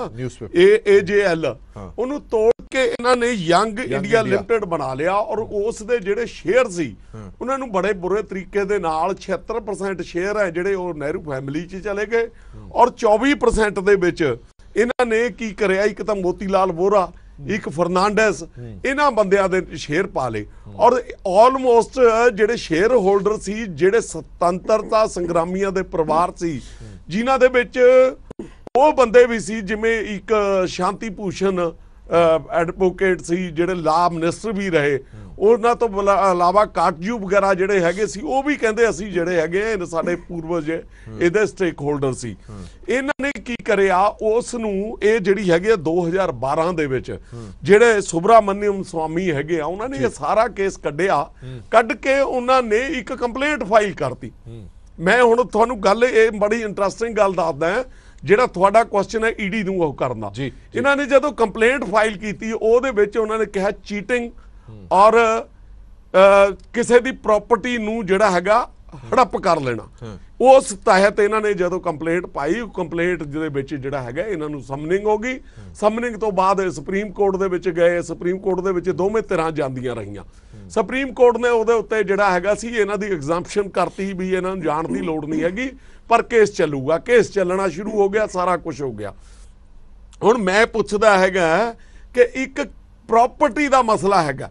Speaker 4: AJL, ਉਹਨੂੰ ਤੋੜ ਕੇ ਇਹਨਾਂ ਨੇ ਯੰਗ ਇੰਡੀਆ ਲਿਮਟਿਡ ਬਣਾ ਲਿਆ ਔਰ ਉਸ ਦੇ ਜਿਹੜੇ ਸ਼ੇਅਰ ਸੀ ਉਹਨਾਂ ਨੂੰ ਬੜੇ ਬੁਰੇ ਤਰੀਕੇ ਦੇ ਨਾਲ 76% ਸ਼ੇਅਰ ਹੈ ਜਿਹੜੇ ਉਹ ਨਹਿਰੂ ਫੈਮਿਲੀ 'ਚ ਚਲੇ ਗਏ ਔਰ 24% ਦੇ ਵਿੱਚ ਇਹਨਾਂ ਨੇ ਕੀ ਕਰਿਆ, ਇੱਕ ਤਾਂ ਮੋਤੀ ਲਾਲ ਵੋਰਾ, ਇੱਕ ਫਰਨਾਂਡੈਸ, ਇਹਨਾਂ ਬੰਦਿਆਂ ਦੇ ਸ਼ੇਅਰ ਪਾ ਲਏ ਔਰ ਆਲਮੋਸਟ ਜਿਹੜੇ ਸ਼ੇਅਰ ਹੋਲਡਰ ਸੀ, ਜਿਹੜੇ ਸੁਤੰਤਰਤਾ ਸੰਗਰਾਮੀਆਂ ਦੇ ਪਰਿਵਾਰ ਸੀ, ਜਿਨ੍ਹਾਂ ਦੇ ਵਿੱਚ ਉਹ ਬੰਦੇ ਵੀ ਸੀ ਜਿਵੇਂ ਇੱਕ ਸ਼ਾਂਤੀ ਭੂਸ਼ਣ ਐਡਵੋਕੇਟ ਸੀ, ਜਿਹੜੇ ਲਾ ਮਿਨਿਸਟਰ ਵੀ ਰਹੇ, ਉਹਨਾਂ ਤੋਂ ਇਲਾਵਾ ਕਾਟਜੂ ਵਗੈਰਾ ਜਿਹੜੇ ਹੈਗੇ ਸੀ, ਉਹ ਵੀ ਕਹਿੰਦੇ ਅਸੀਂ ਜਿਹੜੇ ਹੈਗੇ ਸਾਡੇ ਪੂਰਵਜ ਇਹਦੇ ਸਟੇਕ ਹੋਲਡਰ ਸੀ। ਇਹਨਾਂ ਨੇ ਕੀ ਕਰਿਆ, ਉਸ ਨੂੰ ਇਹ ਜਿਹੜੀ ਹੈਗੀ 2012 ਦੇ ਵਿੱਚ ਜਿਹੜੇ ਸੁਬਰਾਮਨਿਅਮ ਸਵਾਮੀ ਹੈਗੇ ਆ, ਉਹਨਾਂ ਨੇ ਇਹ ਸਾਰਾ ਕੇਸ ਕੱਢਿਆ, ਕੱਢ ਕੇ ਉਹਨਾਂ ਨੇ ਇੱਕ ਕੰਪਲੇਂਟ ਫਾਈਲ ਕਰਤੀ। ਮੈਂ ਹੁਣ ਤੁਹਾਨੂੰ ਗੱਲ ਇਹ ਬੜੀ ਇੰਟਰਸਟਿੰਗ ਗੱਲ ਦੱਸਦਾ, ਜਿਹੜਾ ਤੁਹਾਡਾ ਕੁਐਸਚਨ ਹੈ ਈਡੀ ਨੂੰ ਉਹ ਕਰਨਾ। ਇਹਨਾਂ ਨੇ ਜਦੋਂ ਕੰਪਲੇਂਟ ਫਾਈਲ ਕੀਤੀ, ਉਹਦੇ ਵਿੱਚ ਉਹਨਾਂ ਨੇ ਕਿਹਾ ਚੀਟਿੰਗ ਔਰ ਕਿਸੇ ਦੀ ਪ੍ਰਾਪਰਟੀ ਨੂੰ ਜਿਹੜਾ ਹੈਗਾ ਹੜੱਪ ਕਰ ਲੈਣਾ। ਉਸ ਤਹਿਤ ਇਹਨਾਂ ਨੇ ਜਦੋਂ ਕੰਪਲੇਂਟ ਪਾਈ, ਕੰਪਲੇਂਟ ਦੇ ਵਿੱਚ ਜਿਹੜਾ ਹੈਗਾ ਇਹਨਾਂ ਨੂੰ ਸਮਨਿੰਗ ਹੋ ਗਈ। ਸਮਨਿੰਗ ਤੋਂ ਬਾਅਦ ਸੁਪਰੀਮ ਕੋਰਟ ਦੇ ਵਿੱਚ ਗਏ, ਸੁਪਰੀਮ ਕੋਰਟ ਦੇ ਵਿੱਚ ਦੋਵੇਂ ਧਿਰਾਂ ਜਾਂਦੀਆਂ ਰਹੀਆਂ। ਸੁਪਰੀਮ ਕੋਰਟ ਨੇ ਉਹਦੇ ਉੱਤੇ ਜਿਹੜਾ ਹੈਗਾ ਸੀ ਇਹਨਾਂ ਦੀ ਐਗਜ਼ੈਂਪਸ਼ਨ ਕਰਤੀ ਵੀ ਇਹਨਾਂ ਨੂੰ ਜਾਣ ਦੀ ਲੋੜ ਨਹੀਂ ਹੈਗੀ, ਪਰ ਕੇਸ ਚੱਲੂਗਾ, ਕੇਸ ਚੱਲਣਾ ਸ਼ੁਰੂ ਹੋ ਗਿਆ, ਸਾਰਾ ਕੁਝ ਹੋ ਗਿਆ। ਹੁਣ ਮੈਂ ਪੁੱਛਦਾ ਹੈਗਾ ਕਿ ਇੱਕ ਪ੍ਰਾਪਰਟੀ ਦਾ ਮਸਲਾ ਹੈਗਾ,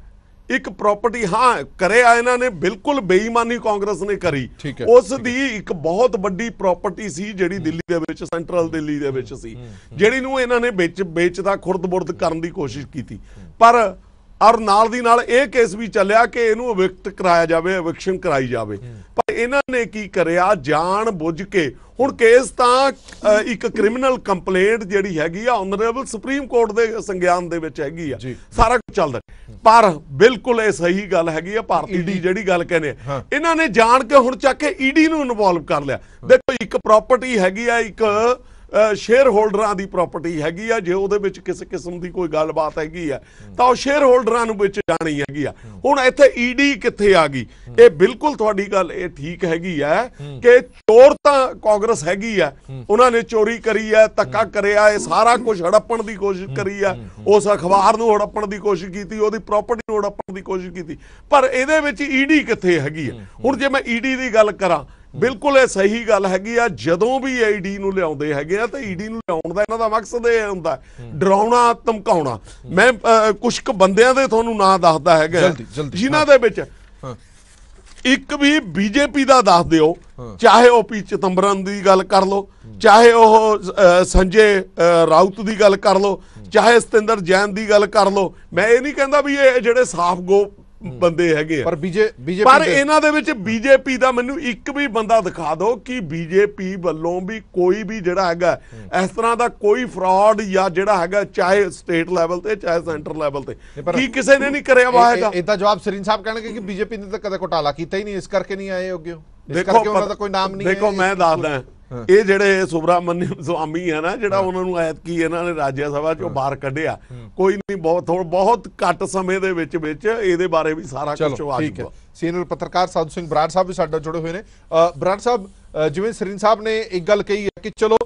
Speaker 4: ਇੱਕ ਪ੍ਰਾਪਰਟੀ ਹਾਂ ਕਰਿਆ ਇਹਨਾਂ ਨੇ, ਬਿਲਕੁਲ ਬੇਈਮਾਨੀ ਕਾਂਗਰਸ ਨੇ ਕਰੀ। ਉਸ ਦੀ ਇੱਕ ਬਹੁਤ ਵੱਡੀ ਪ੍ਰਾਪਰਟੀ ਸੀ ਜਿਹੜੀ ਦਿੱਲੀ ਦੇ ਵਿੱਚ, ਸੈਂਟਰਲ ਦਿੱਲੀ ਦੇ ਵਿੱਚ ਸੀ, ਜਿਹੜੀ ਨੂੰ ਇਹਨਾਂ ਨੇ ਵੇਚਦਾ ਖੁਰਦ-ਬੁਰਦ ਕਰਨ ਦੀ ਕੋਸ਼ਿਸ਼ ਕੀਤੀ। ਪਰ ਔਰ ਨਾਲ ਦੀ ਨਾਲ ਇਹ ਕੇਸ ਵੀ ਚੱਲਿਆ ਕਿ ਇਹਨੂੰ ਅਵਿਕਤ ਕਰਾਇਆ ਜਾਵੇ, ਐਵਿਕਸ਼ਨ ਕਰਾਈ ਜਾਵੇ। ਪਰ ਇਹਨਾਂ ਨੇ ਕੀ ਕਰਿਆ, ਜਾਣ ਬੁੱਝ ਕੇ। ਹੁਣ ਕੇਸ ਤਾਂ ਇੱਕ ਕ੍ਰਿਮੀਨਲ ਕੰਪਲੇਂਟ ਜਿਹੜੀ ਹੈਗੀ ਆ ਆਨਰੇਬਲ ਸੁਪਰੀਮ ਕੋਰਟ ਦੇ ਸੰਗਿਆਨ ਦੇ ਵਿੱਚ ਹੈਗੀ ਆ, ਸਾਰਾ ਕੁਝ ਚੱਲਦਾ। ਪਰ ਬਿਲਕੁਲ ਇਹ ਸਹੀ ਗੱਲ ਹੈਗੀ ਆ, ਭਾਰਤੀ ਦੀ ਜਿਹੜੀ ਗੱਲ ਕਹਿੰਦੇ ਆ, ਇਹਨਾਂ ਨੇ ਜਾਣ ਕੇ ਹੁਣ ਚੱਕ ਕੇ ਈਡੀ ਨੂੰ ਇਨਵੋਲਵ ਕਰ ਲਿਆ। ਦੇਖੋ ਇੱਕ ਪ੍ਰਾਪਰਟੀ ਹੈਗੀ ਆ, ਇੱਕ ਸ਼ੇਅਰ ਹੋਲਡਰਾਂ ਦੀ ਪ੍ਰਾਪਰਟੀ ਹੈਗੀ ਆ, ਜੇ ਉਹਦੇ ਵਿੱਚ ਕਿਸੇ ਕਿਸਮ ਦੀ ਕੋਈ ਗੱਲਬਾਤ ਹੈਗੀ ਆ ਤਾਂ ਉਹ ਸ਼ੇਅਰ ਹੋਲਡਰਾਂ ਨੂੰ ਵਿੱਚ ਜਾਣੀ ਹੈਗੀ ਆ। ਹੁਣ ਇੱਥੇ ਈਡੀ ਕਿੱਥੇ ਆ ਗਈ? ਇਹ ਬਿਲਕੁਲ ਤੁਹਾਡੀ ਗੱਲ ਇਹ ਠੀਕ ਹੈਗੀ ਆ ਕਿ ਚੋਰ ਤਾਂ ਕਾਂਗਰਸ ਹੈਗੀ ਆ, ਉਹਨਾਂ ਨੇ ਚੋਰੀ ਕਰੀ ਆ, ਧੱਕਾ ਕਰਿਆ, ਇਹ ਸਾਰਾ ਕੁਝ ਹੜੱਪਣ ਦੀ ਕੋਸ਼ਿਸ਼ ਕਰੀ ਆ, ਉਸ ਅਖਬਾਰ ਨੂੰ ਹੜੱਪਣ ਦੀ ਕੋਸ਼ਿਸ਼ ਕੀਤੀ, ਉਹਦੀ ਪ੍ਰਾਪਰਟੀ ਨੂੰ ਹੜੱਪਣ ਦੀ ਕੋਸ਼ਿਸ਼ ਕੀਤੀ। ਪਰ ਇਹਦੇ ਵਿੱਚ ਈਡੀ ਕਿੱਥੇ ਹੈਗੀ ਆ? ਹੁਣ ਜੇ ਮੈਂ ਈਡੀ ਦੀ ਗੱਲ ਕਰਾਂ, ਬਿਲਕੁਲ ਇਹ ਸਹੀ ਗੱਲ ਹੈਗੀ ਆ, ਜਦੋਂ ਵੀ ਈਡੀ ਨੂੰ ਲਿਆਉਂਦੇ ਹੈਗੇ ਆ ਤਾਂ ਈਡੀ ਨੂੰ ਲਿਆਉਣ ਦਾ ਇਹਨਾਂ ਦਾ ਮਕਸਦ ਇਹ ਹੁੰਦਾ ਡਰਾਉਣਾ, ਧਮਕਾਉਣਾ। ਮੈਂ ਕੁਝ ਕੁ ਬੰਦਿਆਂ ਦੇ ਤੁਹਾਨੂੰ ਨਾਂ ਦੱਸਦਾ ਹੈਗਾ ਜਿਨ੍ਹਾਂ ਦੇ ਵਿੱਚ ਇੱਕ ਵੀ ਬੀਜੇਪੀ ਦਾ ਦੱਸ ਦਿਓ, ਚਾਹੇ ਉਹ ਪੀ ਚਿਦੰਬਰਮ ਦੀ ਗੱਲ ਕਰ ਲਓ, ਚਾਹੇ ਉਹ ਸੰਜੇ ਰਾਉਤ ਦੀ ਗੱਲ ਕਰ ਲਓ, ਚਾਹੇ ਸਤਿੰਦਰ ਜੈਨ ਦੀ ਗੱਲ ਕਰ ਲਓ। ਮੈਂ ਇਹ ਨਹੀਂ ਕਹਿੰਦਾ ਵੀ ਇਹ ਜਿਹੜੇ ਸਾਫ਼ ਗੋ ਬੰਦੇ ਹੈਗੇ
Speaker 1: ਪਰ
Speaker 4: ਪਰ ਇਹਨਾਂ ਦੇ ਵਿੱਚ ਬੀਜੇਪੀ ਦਾ ਮੈਨੂੰ ਇੱਕ ਵੀ ਬੰਦਾ ਦਿਖਾ ਦਿਓ ਕਿ ਬੀਜੇਪੀ ਵੱਲੋਂ ਵੀ ਕੋਈ ਵੀ ਜਿਹੜਾ ਹੈਗਾ ਇਸ ਤਰ੍ਹਾਂ ਦਾ ਕੋਈ ਫਰਾਡ ਜਾਂ ਜਿਹੜਾ ਹੈਗਾ, ਚਾਹੇ ਸਟੇਟ ਲੈਵਲ ਤੇ ਚਾਹੇ ਸੈਂਟਰ ਲੈਵਲ ਤੇ, ਕੀ ਕਿਸੇ ਨੇ ਨਹੀਂ ਕਰਿਆ ਵਾ ਹੈਗਾ?
Speaker 1: ਇਹਦਾ ਜਵਾਬ ਸਰੀਨ ਸਾਹਿਬ ਕਹਿਣਗੇ ਕਿ ਬੀਜੇਪੀ ਨੇ ਤਾਂ ਕਦੇ ਘੁਟਾਲਾ ਕੀਤਾ ਹੀ ਨਹੀਂ, ਇਸ ਕਰਕੇ ਨਹੀਂ ਆਏ ਹੋਗੇ। ਉਹਨਾਂ ਦਾ ਕੋਈ ਨਾਮ ਨਹੀਂ ਹੈ।
Speaker 4: ਦੇਖੋ ਮੈਂ ਦੱਸਦਾ, ਇਹ ਜਿਹੜੇ ਸੁਬਰਾਮਨਿਅਮ ਸਵਾਮੀ ਹੈ ਨਾ, ਜਿਹੜਾ ਉਹਨਾਂ ਨੂੰ ਐਤਕੀ ਇਹਨਾਂ ਨੇ ਰਾਜ ਸਭਾ ਚੋਂ ਬਾਹਰ ਕੱਢਿਆ, ਕੋਈ ਨਹੀਂ, ਬਹੁਤ ਘੱਟ ਸਮੇਂ ਦੇ ਵਿੱਚ ਇਹਦੇ ਬਾਰੇ ਵੀ ਸਾਰਾ ਕੁਝ ਆ ਜਾਊਗਾ।
Speaker 1: ਸੀਨੀਅਰ ਪੱਤਰਕਾਰ ਸਾਧੂ ਸਿੰਘ ਬਰਾੜ ਸਾਹਿਬ ਵੀ ਸਾਡੇ ਜੁੜੇ ਹੋਏ ਨੇ। ਬਰਾੜ ਸਾਹਿਬ, ਜਿਵੇਂ ਸਰੀਨ ਸਾਹਿਬ ਨੇ ਇੱਕ ਗੱਲ ਕਹੀ ਹੈ ਕਿ ਚਲੋ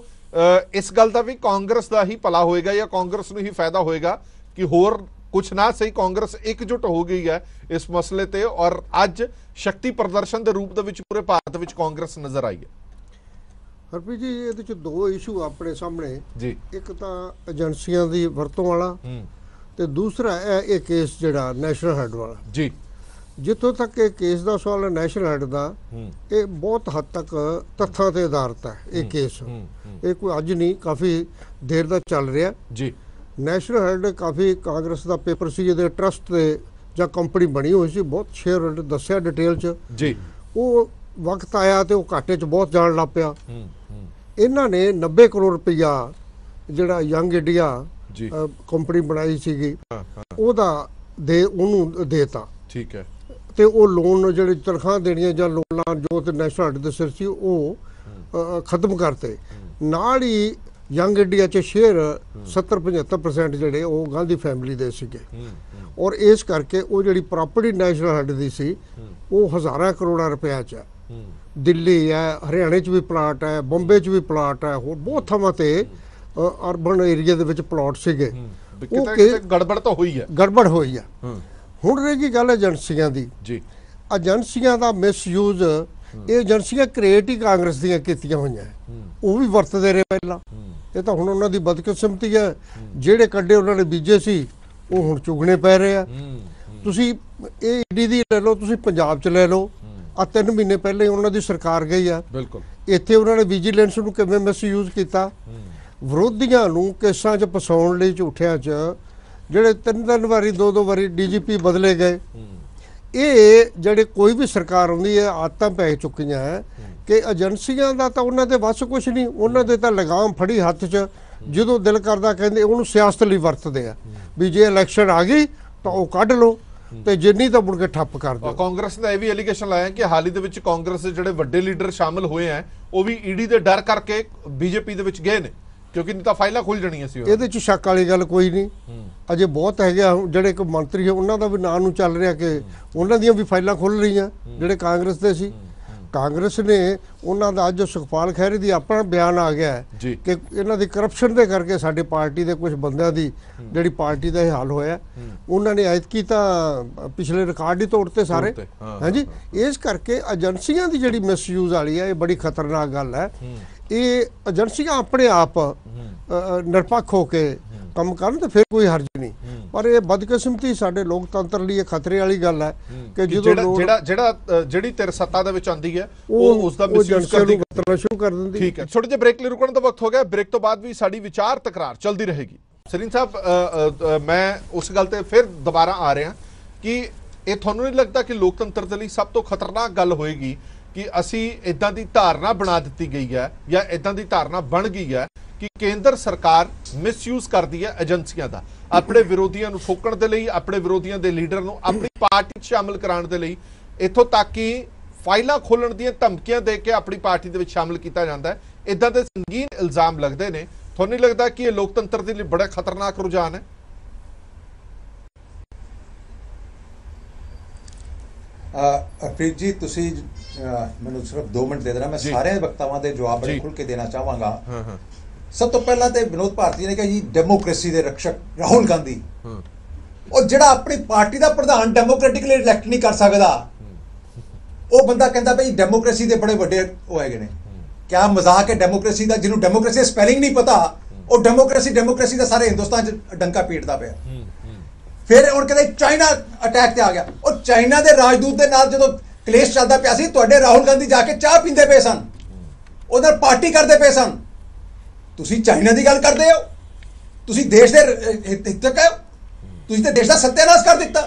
Speaker 1: ਇਸ ਗੱਲ ਦਾ ਵੀ ਕਾਂਗਰਸ ਦਾ ਹੀ ਭਲਾ ਹੋਏਗਾ ਜਾਂ ਕਾਂਗਰਸ ਨੂੰ ਹੀ ਫਾਇਦਾ ਹੋਏਗਾ ਕਿ ਹੋਰ ਕੁਛ ਨਾ ਸਹੀ ਕਾਂਗਰਸ ਇਕਜੁੱਟ ਹੋ ਗਈ ਹੈ ਇਸ ਮਸਲੇ ਤੇ, ਔਰ ਅੱਜ ਸ਼ਕਤੀ ਪ੍ਰਦਰਸ਼ਨ ਦੇ ਰੂਪ ਦੇ ਵਿੱਚ ਪੂਰੇ ਭਾਰਤ ਵਿੱਚ ਕਾਂਗਰਸ ਨਜ਼ਰ ਆਈ ਹੈ।
Speaker 5: ਹਰਪ੍ਰੀਤ ਜੀ, ਇਹਦੇ ਚ ਦੋ ਇਸ਼ੂ ਆਪਣੇ ਸਾਹਮਣੇ
Speaker 1: ਜੀ,
Speaker 5: ਇੱਕ ਤਾਂ ਏਜੰਸੀਆਂ ਦੀ ਵਰਤੋਂ ਵਾਲਾ ਤੇ ਦੂਸਰਾ ਇਹ ਕੇਸ ਜਿਹੜਾ ਨੈਸ਼ਨਲ ਹੈਡ ਵਾਲਾ।
Speaker 1: ਜੀ,
Speaker 5: ਜਿੱਥੋਂ ਤੱਕ ਇਹ ਕੇਸ ਦਾ ਸਵਾਲ ਹੈ ਨੈਸ਼ਨਲ ਹੈਡ ਦਾ, ਇਹ ਬਹੁਤ ਹੱਦ ਤੱਕ ਤੱਥਾਂ ਤੇ ਆਧਾਰਿਤ ਹੈ। ਇਹ ਕੇਸ ਇਹ ਕੋਈ ਅੱਜ ਨਹੀਂ, ਕਾਫੀ ਦੇਰ ਦਾ ਚੱਲ ਰਿਹਾ।
Speaker 1: ਜੀ,
Speaker 5: ਨੈਸ਼ਨਲ ਹੈਡ ਕਾਫੀ ਕਾਂਗਰਸ ਦਾ ਪੇਪਰ ਸੀ, ਜਿਹਦੇ ਟਰਸਟ ਤੇ ਜਾਂ ਕੰਪਨੀ ਬਣੀ ਹੋਈ ਸੀ, ਬਹੁਤ ਸ਼ੇਅਰ ਹੋਲਡਰ ਦੱਸਿਆ ਡਿਟੇਲ ਚ।
Speaker 1: ਜੀ,
Speaker 5: ਉਹ ਵਕਤ ਆਇਆ ਤੇ ਉਹ ਘਾਟੇ ਚ ਬਹੁਤ ਜਾਣ ਲੱਗ ਪਿਆ। ਇਹਨਾਂ ਨੇ 90 ਕਰੋੜ ਰੁਪਇਆ ਜਿਹੜਾ ਯੰਗ ਇੰਡੀਆ ਕੰਪਨੀ ਬਣਾਈ ਸੀਗੀ ਉਹਨੂੰ ਦੇਤਾ।
Speaker 1: ਠੀਕ ਹੈ।
Speaker 5: ਤੇ ਉਹ ਲੋਨ ਜਿਹੜੇ ਤਨਖਾਹ ਦੇਣੀਆਂ ਜਾਂ ਲੋਨਾਂ ਜੋ ਤੇ ਨੈਸ਼ਨਲ ਹੈਡ ਦੇ ਸਿਰ ਸੀ ਉਹ ਖਤਮ ਕਰਤੇ। ਨਾਲ ਹੀ ਯੰਗ ਇੰਡੀਆ ਚ ਸ਼ੇਅਰ 70-75% ਜਿਹੜੇ ਉਹ ਗਾਂਧੀ ਫੈਮਿਲੀ ਦੇ ਸੀਗੇ, ਔਰ ਇਸ ਕਰਕੇ ਉਹ ਜਿਹੜੀ ਪ੍ਰਾਪਰਟੀ ਨੈਸ਼ਨਲ ਹੈਡ ਦੀ ਸੀ ਉਹ ਹਜ਼ਾਰਾਂ ਕਰੋੜਾਂ ਰੁਪਇਆ ਚ ਹੈ। ਦਿੱਲੀ ਹੈ, ਹਰਿਆਣੇ ਚ ਵੀ ਪਲਾਟ ਹੈ, ਬੰਬੇ ਚ ਵੀ ਪਲਾਟ ਹੈ, ਹੋਰ ਬਹੁਤ ਥਾਵਾਂ ਤੇ ਅਰਬਨ ਏਰੀਆ ਦੇ ਵਿੱਚ ਪਲਾਟ ਸੀਗੇ।
Speaker 1: ਗੜਬੜ ਤਾਂ ਹੋਈ ਹੈ,
Speaker 5: ਗੜਬੜ ਹੋਈ ਹੈ। ਹੁਣ ਰਹੀ ਗੱਲ ਏਜੰਸੀਆਂ ਦੀ।
Speaker 1: ਜੀ,
Speaker 5: ਏਜੰਸੀਆਂ ਦਾ ਮਿਸਯੂਜ਼ ਇਹ ਏਜੰਸੀਆਂ ਕ੍ਰੀਏਟ ਹੀ ਕਾਂਗਰਸ ਦੀਆਂ ਕੀਤੀਆਂ ਹੋਈਆਂ, ਉਹ ਵੀ ਵਰਤਦੇ ਰਹੇ ਪਹਿਲਾਂ। ਇਹ ਤਾਂ ਹੁਣ ਉਹਨਾਂ ਦੀ ਬਦਕਿਸਮਤੀ ਹੈ, ਜਿਹੜੇ ਕੱਢੇ ਉਹਨਾਂ ਨੇ ਬੀਜੇ ਸੀ ਉਹ ਹੁਣ ਚੁਗਣੇ ਪੈ ਰਹੇ ਆ। ਤੁਸੀਂ ਇਹ ਈਡੀ ਦੀ ਲੈ ਲਓ, ਤੁਸੀਂ ਪੰਜਾਬ ਚ ਲੈ ਲਓ, ਆ 3 ਮਹੀਨੇ ਪਹਿਲੇ ਉਹਨਾਂ ਦੀ ਸਰਕਾਰ ਗਈ ਆ,
Speaker 1: ਬਿਲਕੁਲ
Speaker 5: ਇੱਥੇ ਉਹਨਾਂ ਨੇ ਵਿਜੀਲੈਂਸ ਨੂੰ ਕਿਵੇਂ ਮਿਸਯੂਜ਼ ਕੀਤਾ, ਵਿਰੋਧੀਆਂ ਨੂੰ ਕੇਸਾਂ 'ਚ ਫਸਾਉਣ ਲਈ, ਝੂਠਿਆਂ 'ਚ ਜਿਹੜੇ 3 ਵਾਰੀ 2 ਵਾਰੀ ਡੀਜੀਪੀ ਬਦਲੇ ਗਏ। ਇਹ ਜਿਹੜੇ ਕੋਈ ਵੀ ਸਰਕਾਰ ਹੁੰਦੀ ਹੈ ਆਦਤਾਂ ਪੈ ਚੁੱਕੀਆਂ ਹੈ ਕਿ ਏਜੰਸੀਆਂ ਦਾ ਤਾਂ ਉਹਨਾਂ ਦੇ ਵੱਸ ਕੁਛ ਨਹੀਂ, ਉਹਨਾਂ ਦੇ ਤਾਂ ਲਗਾਮ ਫੜੀ ਹੱਥ 'ਚ, ਜਦੋਂ ਦਿਲ ਕਰਦਾ ਕਹਿੰਦੇ ਉਹਨੂੰ ਸਿਆਸਤ ਲਈ ਵਰਤਦੇ ਆ ਵੀ ਜੇ ਇਲੈਕਸ਼ਨ ਆ ਗਈ ਤਾਂ ਉਹ ਕੱਢ ਲਓ ਤੇ ਜਿੰਨੀ ਤਾਂ ਮੁੜ ਕੇ ਠੱਪ ਕਰ ਦਿਓ।
Speaker 1: ਕਾਂਗਰਸ ਦਾ ਇਹ ਵੀ ਐਲੀਗੇਸ਼ਨ ਲਾਇਆ ਕਿ ਹਾਲ ਹੀ ਦੇ ਵਿੱਚ ਕਾਂਗਰਸ ਦੇ ਜਿਹੜੇ ਵੱਡੇ ਲੀਡਰ ਸ਼ਾਮਲ ਹੋਏ ਆ ਉਹ ਵੀ ਈਡੀ ਦੇ ਡਰ ਕਰਕੇ ਬੀਜੇਪੀ ਦੇ ਵਿੱਚ ਗਏ ਨੇ, ਕਿਉਂਕਿ ਨਹੀਂ ਤਾਂ ਫਾਈਲਾਂ ਖੁੱਲ ਜਾਣੀਆਂ ਸੀ।
Speaker 5: ਇਹਦੇ 'ਚ ਸ਼ੱਕ ਵਾਲੀ ਗੱਲ ਕੋਈ ਨਹੀਂ, ਅਜੇ ਬਹੁਤ ਹੈਗੇ ਜਿਹੜੇ ਇੱਕ ਮੰਤਰੀ ਹੈ ਉਹਨਾਂ ਦਾ ਵੀ ਨਾਂ ਨੂੰ ਚੱਲ ਰਿਹਾ ਕਿ ਉਹਨਾਂ ਦੀਆਂ ਵੀ ਫਾਈਲਾਂ ਖੁੱਲ ਰਹੀਆਂ ਜਿਹੜੇ ਕਾਂਗਰਸ ਦੇ ਸੀ। ਕਾਂਗਰਸ ਨੇ ਉਹਨਾਂ ਦਾ ਅੱਜ ਸੁਖਪਾਲ ਖਹਿਰੇ ਦੀ ਆਪਣਾ ਬਿਆਨ ਆ ਗਿਆ ਹੈ ਕਿ ਇਹਨਾਂ ਦੀ ਕਰਪਸ਼ਨ ਦੇ ਕਰਕੇ ਸਾਡੀ ਪਾਰਟੀ ਦੇ ਕੁਝ ਬੰਦਿਆਂ ਦੀ ਜਿਹੜੀ ਪਾਰਟੀ ਦਾ ਇਹ ਹਾਲ ਹੋਇਆ। ਉਹਨਾਂ ਨੇ ਐਤਕੀ ਤਾਂ ਪਿਛਲੇ ਰਿਕਾਰਡ ਹੀ ਤੋੜਤੇ ਸਾਰੇ, ਹਾਂਜੀ। ਇਸ ਕਰਕੇ ਏਜੰਸੀਆਂ ਦੀ ਜਿਹੜੀ ਮਿਸਯੂਜ਼ ਵਾਲੀ ਹੈ ਇਹ ਬੜੀ ਖਤਰਨਾਕ ਗੱਲ ਹੈ। ਇਹ ਏਜੰਸੀਆਂ ਆਪਣੇ ਆਪ ਨਿਰਪੱਖ ਹੋ ਕੇ ਕੰਮ ਕਰਨ ਤੇ ਫਿਰ ਕੋਈ ਹਰਜ ਨਹੀਂ, ਪਰ ਇਹ ਬਦਕਿਸਮਤੀ ਸਾਡੇ ਲੋਕਤੰਤਰ ਲਈ ਖਤਰੇ ਵਾਲੀ ਗੱਲ ਹੈ ਕਿ ਜਦੋਂ
Speaker 1: ਜਿਹੜੀ ਧਿਰ ਸੱਤਾ ਦੇ ਵਿੱਚ ਆਉਂਦੀ ਹੈ ਉਹ ਉਸ ਦਾ ਮਿਸਯੂਜ਼ ਕਰਨਾ
Speaker 5: ਸ਼ੁਰੂ ਕਰ ਦਿੰਦੀ।
Speaker 1: ਠੀਕ ਹੈ, ਛੋਟੇ ਜਿਹੇ ਬ੍ਰੇਕ ਲਈ ਰੁਕਣ ਦਾ ਵਕਤ ਹੋ ਗਿਆ। ਬ੍ਰੇਕ ਤੋਂ ਬਾਅਦ ਵੀ ਸਾਡੀ ਵਿਚਾਰ ਤਕਰਾਰ ਚੱਲਦੀ ਰਹੇਗੀ। ਸਰੀਨ ਸਾਹਿਬ, ਮੈਂ ਉਸ ਗੱਲ ਤੇ ਫਿਰ ਦੁਬਾਰਾ ਆ ਰਿਹਾ ਕਿ ਇਹ ਤੁਹਾਨੂੰ ਨਹੀਂ ਲੱਗਦਾ ਕਿ ਲੋਕਤੰਤਰ ਦੇ ਲਈ ਸਭ ਤੋਂ ਖਤਰਨਾਕ ਗੱਲ ਹੋਏਗੀ ਕਿ ਅਸੀਂ ਇਦਾਂ ਦੀ ਧਾਰਨਾ ਬਣਾ ਦਿੱਤੀ ਗਈ ਹੈ ਜਾਂ ਇਦਾਂ ਦੀ ਧਾਰਨਾ ਬਣ ਗਈ ਹੈ ਕਿ ਕੇਂਦਰ ਸਰਕਾਰ ਮਿਸਯੂਜ਼ ਕਰਦੀ ਹੈ ਏਜੰਸੀਆਂ ਦਾ ਆਪਣੇ ਵਿਰੋਧੀਆਂ ਨੂੰ ਠੋਕਣ ਦੇ ਲਈ, ਆਪਣੇ ਵਿਰੋਧੀਆਂ ਦੇ ਲੀਡਰ ਨੂੰ ਆਪਣੀ ਪਾਰਟੀ 'ਚ ਸ਼ਾਮਲ ਕਰਾਉਣ ਦੇ ਲਈ, ਇੱਥੋਂ ਤੱਕ ਕਿ ਫਾਈਲਾਂ ਖੋਲਣ ਦੀਆਂ ਧਮਕੀਆਂ ਦੇ ਕੇ ਆਪਣੀ ਪਾਰਟੀ ਦੇ ਵਿੱਚ ਸ਼ਾਮਲ ਕੀਤਾ ਜਾਂਦਾ ਹੈ। ਇਦਾਂ ਦੇ ਸੰਗੀਨ ਇਲਜ਼ਾਮ ਲੱਗਦੇ ਨੇ। ਤੁਹਾਨੂੰ ਨਹੀਂ ਲੱਗਦਾ ਕਿ ਇਹ ਲੋਕਤੰਤਰ ਦੇ ਲਈ ਬੜਾ ਖਤਰਨਾਕ ਰੁਝਾਨ ਹੈ?
Speaker 2: ਹਰਪ੍ਰੀਤ ਜੀ, ਤੁਸੀਂ ਮੈਨੂੰ ਸਿਰਫ 2 ਮਿੰਟ ਦੇ ਦੇਣਾ, ਮੈਂ ਸਾਰੇ ਵਕਤਾਵਾਂ ਦੇ ਜਵਾਬ ਬੜੇ ਖੁੱਲ ਕੇ ਦੇਣਾ ਚਾਹਾਂਗਾ। ਸਭ ਤੋਂ ਪਹਿਲਾਂ ਤੇ ਵਿਨੋਦ ਭਾਰਤੀ ਨੇ ਕਿਹਾ ਜੀ ਡੈਮੋਕ੍ਰੇਸੀ ਦੇ ਰਕਸ਼ਕ ਰਾਹੁਲ ਗਾਂਧੀ, ਉਹ ਜਿਹੜਾ ਆਪਣੀ ਪਾਰਟੀ ਦਾ ਪ੍ਰਧਾਨ ਡੈਮੋਕ੍ਰੈਟਿਕਲੀ ਇਲੈਕਟ ਨਹੀਂ ਕਰ ਸਕਦਾ, ਉਹ ਬੰਦਾ ਕਹਿੰਦਾ ਭਾਈ ਡੈਮੋਕ੍ਰੇਸੀ ਦੇ ਬੜੇ ਵੱਡੇ ਉਹ ਹੈਗੇ ਨੇ। ਕਿਆ ਮਜ਼ਾਕ ਹੈ ਡੈਮੋਕ੍ਰੇਸੀ ਦਾ? ਜਿਹਨੂੰ ਡੈਮੋਕ੍ਰੇਸੀ ਸਪੈਲਿੰਗ ਨਹੀਂ ਪਤਾ ਉਹ ਡੈਮੋਕ੍ਰੇਸੀ ਦਾ ਸਾਰੇ ਹਿੰਦੁਸਤਾਨ 'ਚ ਡੰਕਾ ਪੀਟਦਾ ਪਿਆ। ਫਿਰ ਹੁਣ ਕਹਿੰਦੇ ਚਾਈਨਾ ਅਟੈਕ ਤੇ ਆ ਗਿਆ। ਉਹ ਚਾਈਨਾ ਦੇ ਰਾਜਦੂਤ ਦੇ ਨਾਲ ਜਦੋਂ ਕਲੇਸ਼ ਚੱਲਦਾ ਪਿਆ ਸੀ, ਤੁਹਾਡੇ ਰਾਹੁਲ ਗਾਂਧੀ ਜਾ ਕੇ ਚਾਹ ਪੀਂਦੇ ਪਏ ਸਨ, ਉਹਦੇ ਨਾਲ ਪਾਰਟੀ ਕਰਦੇ ਪਏ ਸਨ। ਤੁਸੀਂ ਚਾਈਨਾ ਦੀ ਗੱਲ ਕਰਦੇ ਹੋ? ਤੁਸੀਂ ਦੇਸ਼ ਦੇ ਹਿੱਤਕ ਹੋ? ਤੁਸੀਂ ਤਾਂ ਦੇਸ਼ ਦਾ ਸੱਤਿਆਨਾਸ਼ ਕਰ ਦਿੱਤਾ।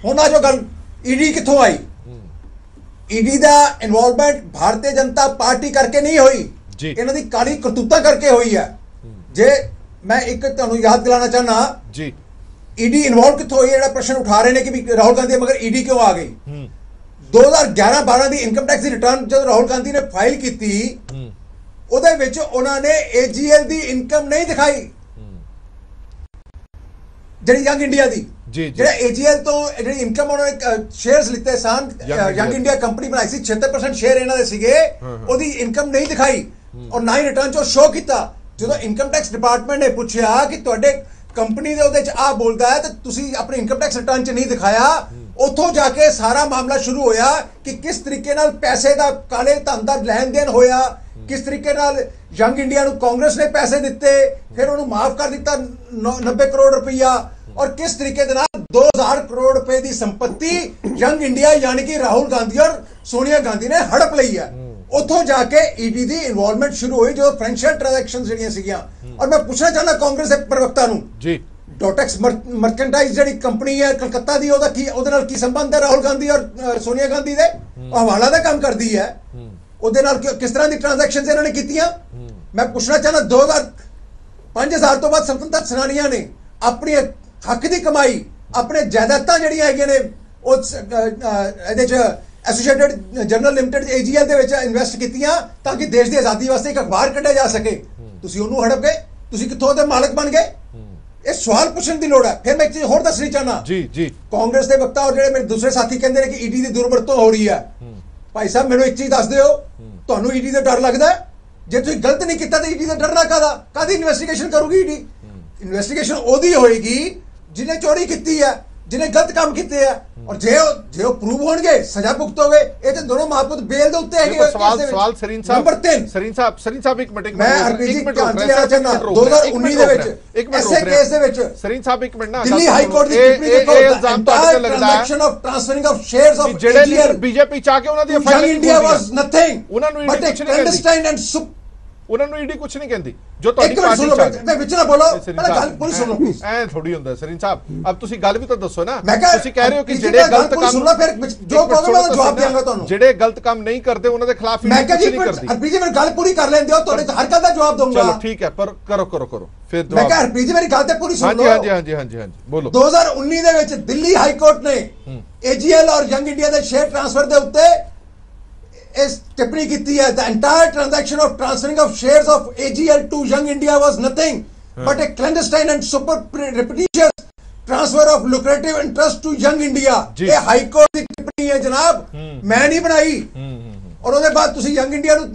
Speaker 2: ਹੁਣ ਆ ਜੋ ਗੱਲ ਈਡੀ ਕਿੱਥੋਂ ਆਈ? ਈਡੀ ਦਾ ਇਨਵੋਲਵਮੈਂਟ ਭਾਰਤੀ ਜਨਤਾ ਪਾਰਟੀ ਕਰਕੇ ਨਹੀਂ ਹੋਈ, ਇਹਨਾਂ ਦੀ ਕਾਲੀ ਕਰਤੂਤਾਂ ਕਰਕੇ ਹੋਈ ਹੈ। ਜੇ ਮੈਂ ਇੱਕ ਤੁਹਾਨੂੰ ਯਾਦ ਦਿਲਾਣਾ ਚਾਹਨਾ ਜੀ, ਈਡੀ ਇਨਵੋਲਵ ਕਿੱਥੋਂ ਹੋਈ? ਜਿਹੜਾ ਪ੍ਰਸ਼ਨ ਉਠਾ ਰਹੇ ਨੇ ਕਿ ਵੀ ਰਾਹੁਲ ਗਾਂਧੀ ਮਗਰ ਈਡੀ ਕਿਉਂ ਆ ਗਈ? 2011-12 ਦੀ ਇਨਕਮ ਟੈਕਸ ਦੀ ਰਿਟਰਨ ਜਦੋਂ ਰਾਹੁਲ ਗਾਂਧੀ ਨੇ ਫਾਈਲ ਕੀਤੀ, ਉਹਦੇ ਵਿੱਚ ਉਹਨਾਂ ਨੇ AGL ਦੀ ਇਨਕਮ ਨਹੀਂ ਦਿਖਾਈ, ਜਿਹੜੀ ਯੰਗ ਇੰਡੀਆ ਦੀ। ਜਿਹੜਾ AGL ਤੋਂ ਜਿਹੜੀ ਇਨਕਮ ਉਹਨਾਂ ਨੇ ਸ਼ੇਅਰਸ ਲਿੱਤੇ ਸਨ, ਯੰਗ ਇੰਡੀਆ ਕੰਪਨੀ ਬਣਾਈ ਸੀ, 76% ਸ਼ੇਅਰ ਇਹਨਾਂ ਦੇ ਸੀਗੇ, ਉਹਦੀ ਇਨਕਮ ਨਹੀਂ ਦਿਖਾਈ ਔਰ ਨਾ ਹੀ ਰਿਟਰਨ 'ਚੋਂ ਸ਼ੋ ਕੀਤਾ। ਜਦੋਂ ਇਨਕਮ ਟੈਕਸ ਡਿਪਾਰਟਮੈਂਟ ਨੇ ਪੁੱਛਿਆ ਕਿ ਤੁਹਾਡੇ ਕੰਪਨੀ ਦੇ ਉਹਦੇ 'ਚ ਆ ਬੋਲਦਾ ਹੈ ਤੇ ਤੁਸੀਂ ਆਪਣੀ ਇਨਕਮ ਟੈਕਸ ਰਿਟਰਨ 'ਚ ਨਹੀਂ ਦਿਖਾਇਆ, ਉੱਥੋਂ ਜਾ ਕੇ ਸਾਰਾ ਮਾਮਲਾ ਸ਼ੁਰੂ ਹੋਇਆ ਕਿ ਕਿਸ ਤਰੀਕੇ ਨਾਲ ਪੈਸੇ ਦਾ ਕਾਲੇ ਧਨ ਦਾ ਲੈਣ ਦੇਣ ਹੋਇਆ, ਕਿਸ ਤਰੀਕੇ ਨਾਲ ਯੰਗ ਇੰਡੀਆ ਨੂੰ ਕਾਂਗਰਸ ਨੇ ਪੈਸੇ ਦਿੱਤੇ, ਫਿਰ ਉਹਨੂੰ ਮਾਫ ਕਰ ਦਿੱਤਾ 90 ਕਰੋੜ ਰੁਪਈਆ, ਔਰ ਕਿਸ ਤਰੀਕੇ ਦੇ ਨਾਲ 2000 ਕਰੋੜ ਰੁਪਏ ਦੀ ਸੰਪत्ति ਯੰਗ ਇੰਡੀਆ ਯਾਨੀ ਕਿ ਰਾਹੁਲ ਗਾਂਧੀ ਔਰ ਸੋਨੀਆ ਗਾਂਧੀ ਨੇ ਹੜਪ ਲਈ ਹੈ। ਉੱਥੋਂ ਜਾ ਕੇ ਈਡੀ ਦੀ ਇਨਵੋਲਵਮੈਂਟ ਸ਼ੁਰੂ ਹੋਈ ਜਦੋਂ ਫਾਈਨੈਂਸ਼ੀਅਲ ਟ੍ਰਾਂਜੈਕਸ਼ਨਸ ਜਿਹੜੀਆਂ ਸੀਗੀਆਂ। ਔਰ ਮੈਂ ਪੁੱਛਣਾ ਚਾਹੁੰਦਾ ਕਾਂਗਰਸ ਦੇ ਪ੍ਰਵਕਤਾ ਨੂੰ ਜੀ, ਡੋਟੈਕਸ ਮਰਚੈਂਡਾਈਜ਼ ਜਿਹੜੀ ਕੰਪਨੀ ਹੈ ਕਲਕੱਤਾ ਦੀ, ਉਹਦੇ ਨਾਲ ਕੀ ਸੰਬੰਧ ਹੈ ਰਾਹੁਲ ਗਾਂਧੀ ਔਰ ਸੋਨੀਆ ਗਾਂਧੀ ਦੇ? ਹਵਾਲਾ ਦਾ ਕੰਮ ਕਰਦੀ ਹੈ, ਉਹਦੇ ਨਾਲ ਕਿਸ ਤਰ੍ਹਾਂ ਦੀ ਟ੍ਰਾਂਜੈਕਸ਼ਨਸ ਇਹਨਾਂ ਨੇ ਕੀਤੀਆਂ? ਮੈਂ ਪੁੱਛਣਾ ਚਾਹੁੰਦਾ 5000 ਤੋਂ ਬਾਅਦ ਸੁਤੰਤਰ ਸੈਨਾਨੀਆਂ ਨੇ ਆਪਣੀ ਹੱਕ ਦੀ ਕਮਾਈ, ਆਪਣੇ ਜਾਇਦਾਦਾਂ ਜਿਹੜੀਆਂ ਹੈਗੀਆਂ ਨੇ ਉਹ ਇਹਦੇ 'ਚ ਐਸੋਸੀਏਟਡ ਜਨਰਲ ਲਿਮਟਿਡ AGL ਦੇ ਵਿੱਚ ਇਨਵੈਸਟ ਕੀਤੀਆਂ ਤਾਂ ਕਿ ਦੇਸ਼ ਦੀ ਆਜ਼ਾਦੀ ਵਾਸਤੇ ਇੱਕ ਅਖਬਾਰ ਕੱਢਿਆ ਜਾ ਸਕੇ। ਤੁਸੀਂ ਉਹਨੂੰ ਹੜਪ ਗਏ, ਤੁਸੀਂ ਕਿੱਥੋਂ ਦੇ ਮਾਲਕ ਬਣ ਗਏ? ਇਹ ਸਵਾਲ ਪੁੱਛਣ ਦੀ ਲੋੜ ਹੈ। ਫਿਰ ਮੈਂ ਇੱਕ ਚੀਜ਼ ਹੋਰ ਦੱਸਣੀ ਚਾਹਨਾ ਜੀ, ਕਾਂਗਰਸ ਦੇ ਵਕਤਾ ਔਰ ਜਿਹੜੇ ਮੇਰੇ ਦੂਸਰੇ ਸਾਥੀ ਕਹਿੰਦੇ ਨੇ ਕਿ ਈਡੀ ਦੀ ਦੁਰਵਰਤੋਂ ਹੋ ਰਹੀ ਹੈ। ਭਾਈ ਸਾਹਿਬ ਮੈਨੂੰ ਇੱਕ ਚੀਜ਼ ਦੱਸ ਦਿਓ, ਤੁਹਾਨੂੰ ਈਡੀ ਦਾ ਡਰ ਲੱਗਦਾ? ਜੇ ਤੁਸੀਂ ਗਲਤ ਨਹੀਂ ਕੀਤਾ ਤਾਂ ਈਡੀ ਦਾ ਡਰ ਨਾ ਕਾਹਦੀ ਇਨਵੈਸਟੀਗੇਸ਼ਨ ਕਰੂਗੀ ਈਡੀ? ਇਨਵੈਸਟੀਗੇਸ਼ਨ ਉਹਦੀ ਹੋਏਗੀ ਜਿਹਨੇ ਚੋਰੀ ਕੀਤੀ ਹੈ, ਜਿਹਨੇ ਗਲਤ ਕੰਮ ਕੀਤੇ ਆ, ਔਰ ਜੇ ਉਹ ਪ੍ਰੂਵ ਹੋਣਗੇ ਸਜ਼ਾ ਭੁਗਤੋਗੇ। ਇਹ ਤੇ ਦੋਨੋਂ ਮਾਪੁੱਤ ਬੇਲ ਦੇ ਉੱਤੇ ਹੈਗੇ।
Speaker 1: ਸਵਾਲ ਸਰੀਨ ਸਾਹਿਬ, ਨੰਬਰ 3 ਸਰੀਨ ਸਾਹਿਬ ਇੱਕ ਮਿੰਟ
Speaker 2: ਮੈਂ ਹਰਪ੍ਰੀਤ ਜੀ ਧਿਆਨ ਦੇਣਾ ਚਾਹੁੰਦਾ 2019 ਦੇ ਵਿੱਚ ਐਸੇ ਕੇਸ ਦੇ ਵਿੱਚ
Speaker 1: ਸਰੀਨ ਸਾਹਿਬ ਇੱਕ ਮਿੰਟ ਨਾ
Speaker 2: ਦਿੱਲੀ ਹਾਈ ਕੋਰਟ ਦੀ ਟਿੱਪਣੀ ਦੇਖੋ, ਇਲਜ਼ਾਮ ਤੁਹਾਡੇ ਤੇ ਲੱਗਦਾ ਹੈ transaction of transferring of shares of
Speaker 1: ਜਿਹੜੇ ਲੀਡਰ ਬੀਜੇਪੀ ਚ ਆ ਕੇ ਉਹਨਾਂ ਦੀ ਫਾਈਲ
Speaker 2: ਇੰਡੀਆ ਵਾਸ ਨਥਿੰਗ,
Speaker 1: ਉਹਨਾਂ ਨੂੰ
Speaker 2: ਬਟ
Speaker 1: ਈਡੀ ਉਹਨਾਂ ਨੂੰ ਈਡੀ ਕੁਝ ਨਹੀਂ ਕਹਿੰਦੀ ਜੋ ਤੁਹਾਡੀ ਪਾਰਟੀ ਚ
Speaker 2: ਮੈਂ ਵਿੱਚ ਨਾ ਬੋਲੋ, ਪਹਿਲਾਂ ਗੱਲ ਪੂਰੀ ਸੁਣੋ ਪਲੀਜ਼।
Speaker 1: ਐ ਥੋੜੀ ਹੁੰਦਾ ਸਰੀਨ ਸਾਹਿਬ, ਅਬ ਤੁਸੀਂ ਗੱਲ ਵੀ ਤਾਂ ਦੱਸੋ ਨਾ।
Speaker 2: ਤੁਸੀਂ
Speaker 1: ਕਹਿ ਰਹੇ ਹੋ ਕਿ ਜਿਹੜੇ ਗਲਤ ਕੰਮ
Speaker 2: ਸੁਣੋ, ਫਿਰ ਜੋ ਕਹੋਗੇ ਮੈਂ ਜਵਾਬ ਦਿਆਂਗਾ ਤੁਹਾਨੂੰ।
Speaker 1: ਜਿਹੜੇ ਗਲਤ ਕੰਮ ਨਹੀਂ ਕਰਦੇ ਉਹਨਾਂ ਦੇ ਖਿਲਾਫ
Speaker 2: ਮੈਂ ਕਿਹਾ ਜੀ ਹਰਪ੍ਰੀਤ ਜੀ ਮੇਰੀ ਗੱਲ ਪੂਰੀ ਕਰ ਲੈਂਦੇ ਹੋ, ਤੁਹਾਡੇ ਹਰ ਗੱਲ ਦਾ ਜਵਾਬ ਦਊਂਗਾ।
Speaker 1: ਚਲੋ ਠੀਕ ਹੈ, ਪਰ ਕਰੋ ਫਿਰ
Speaker 2: ਮੈਂ ਕਿਹਾ ਹਰਪ੍ਰੀਤ ਜੀ ਮੇਰੀ ਗੱਲ ਤੇ ਪੂਰੀ ਸੁਣ ਲਓ।
Speaker 1: ਹਾਂਜੀ ਬੋਲੋ।
Speaker 2: 2019 ਦੇ ਵਿੱਚ ਦਿੱਲੀ ਹਾਈ ਕੋਰਟ ਨੇ AGL ਔਰ ਯੰਗ ਇੰਡੀਆ ਦੇ ਸ਼ੇਅਰ ਟ੍ਰਾਂਸਫਰ ਦੇ ਉੱਤੇ ਇਸ ਟਿੱਪਣੀ ਕੀਤੀ ਹੈ, the entire transaction of transferring of shares of AGL to Young India was nothing but a clandestine and surreptitious transfer of lucrative interest to Young India। ਇਹ high court ਦੀ ਟਿੱਪਣੀ ਹੈ ਜਨਾਬ, ਮੈਂ ਨਹੀਂ ਬਣਾਈ। ਔਰ ਉਹਦੇ ਬਾਅਦ ਤੁਸੀਂ ਯੰਗ ਇੰਡੀਆ ਨੂੰ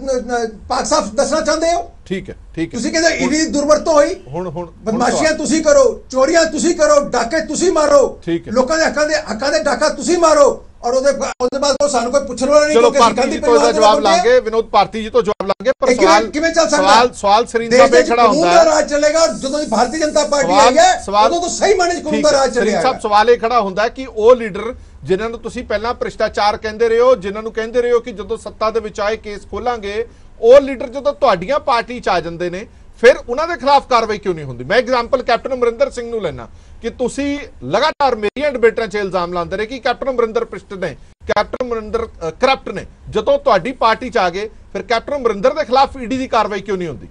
Speaker 2: ਪਾਕ ਸਾਫ ਦੱਸਣਾ ਚਾਹੁੰਦੇ ਹੋ?
Speaker 1: ਠੀਕ ਹੈ
Speaker 2: ਤੁਸੀਂ ਕਹਿੰਦੇ ਈਡੀ ਦੀ ਦੁਰਵਰਤੋਂ ਹੋਈ,
Speaker 1: ਹੁਣ
Speaker 2: ਬਦਮਾਸ਼ੀਆਂ ਤੁਸੀਂ ਕਰੋ, ਚੋਰੀਆਂ ਤੁਸੀਂ ਕਰੋ, ਡਾਕੇ ਤੁਸੀਂ ਮਾਰੋ, ਲੋਕਾਂ ਦੇ ਹੱਕਾਂ ਦੇ ਡਾਕਾ ਤੁਸੀਂ ਮਾਰੋ, ਔਰ ਉਹਦੇ ਬਾਅਦ ਉਹ ਸਾਨੂੰ ਕੋਈ ਪੁੱਛਣ ਵਾਲਾ ਨਹੀਂ।
Speaker 1: ਚਲੋ ਭਾਰਤੀ ਜੀ ਤੋਂ ਇਹਦਾ ਜਵਾਬ ਲਾਂਗੇ, ਵਿਨੋਦ ਭਾਰਤੀ ਜੀ ਤੋਂ ਜਵਾਬ ਲਾਂਗੇ, ਪਰ
Speaker 2: ਕਿਵੇਂ ਚੱਲ ਸਕਦਾ?
Speaker 1: ਸਵਾਲ ਸਰੀਨ ਸਾਹਿਬ ਇਹ ਖੜਾ ਹੁੰਦਾ ਹੈ,
Speaker 2: ਰਾਜ ਚੱਲੇਗਾ ਜਦੋਂ ਦੀ ਭਾਰਤੀ ਜਨਤਾ ਪਾਰਟੀ ਆਈ ਹੈ ਉਦੋਂ ਤੋਂ ਸਹੀ ਮਾਇਨੇ 'ਚ ਕਾਨੂੰਨ ਦਾ ਰਾਜ ਚੱਲਿਆ।
Speaker 1: ਸਭ ਸਵਾਲ ਇਹ ਖੜਾ ਹੁੰਦਾ ਹੈ ਕਿ ਉਹ ਲੀਡਰ ਜਿਨ੍ਹਾਂ ਨੂੰ ਤੁਸੀਂ ਪਹਿਲਾਂ ਭ੍ਰਿਸ਼ਟਾਚਾਰ ਕਹਿੰਦੇ ਰਹੇ ਹੋ, ਜਿਨ੍ਹਾਂ ਨੂੰ ਕਹਿੰਦੇ ਰਹੇ ਹੋ ਕਿ ਜਦੋਂ ਸੱਤਾ ਦੇ ਵਿੱਚ ਆਏ ਕੇਸ ਖੋਲਾਂਗੇ, ਉਹ ਲੀਡਰ ਜਦੋਂ ਤੁਹਾਡੀਆਂ ਪਾਰਟੀ 'ਚ ਆ ਜਾਂਦੇ ਨੇ ਫਿਰ ਉਹਨਾਂ ਦੇ ਖਿਲਾਫ ਕਾਰਵਾਈ ਕਿਉਂ ਨਹੀਂ ਹੁੰਦੀ? ਮੈਂ ਐਗਜ਼ਾਮਪਲ ਕੈਪਟਨ ਅਮਰਿੰਦਰ ਸਿੰਘ ਨੂੰ ਲੈਣਾ ਕਿ ਤੁਸੀਂ ਲਗਾਤਾਰ ਮੇਰੀਆਂ ਡਿਬੇਟਾਂ 'ਚ ਇਲਜ਼ਾਮ ਲਾਉਂਦੇ ਰਹੇ ਕਿ ਕੈਪਟਨ ਅਮਰਿੰਦਰ ਭ੍ਰਿਸ਼ਟ ਨੇ, ਕੈਪਟਨ ਅਮਰਿੰਦਰ ਕਰਪਟ ਨੇ। ਜਦੋਂ ਤੁਹਾਡੀ ਪਾਰਟੀ 'ਚ ਆ ਗਏ ਫਿਰ ਕੈਪਟਨ ਅਮਰਿੰਦਰ ਦੇ ਖਿਲਾਫ ਈਡੀ ਦੀ ਕਾਰਵਾਈ ਕਿਉਂ ਨਹੀਂ ਹੁੰਦੀ?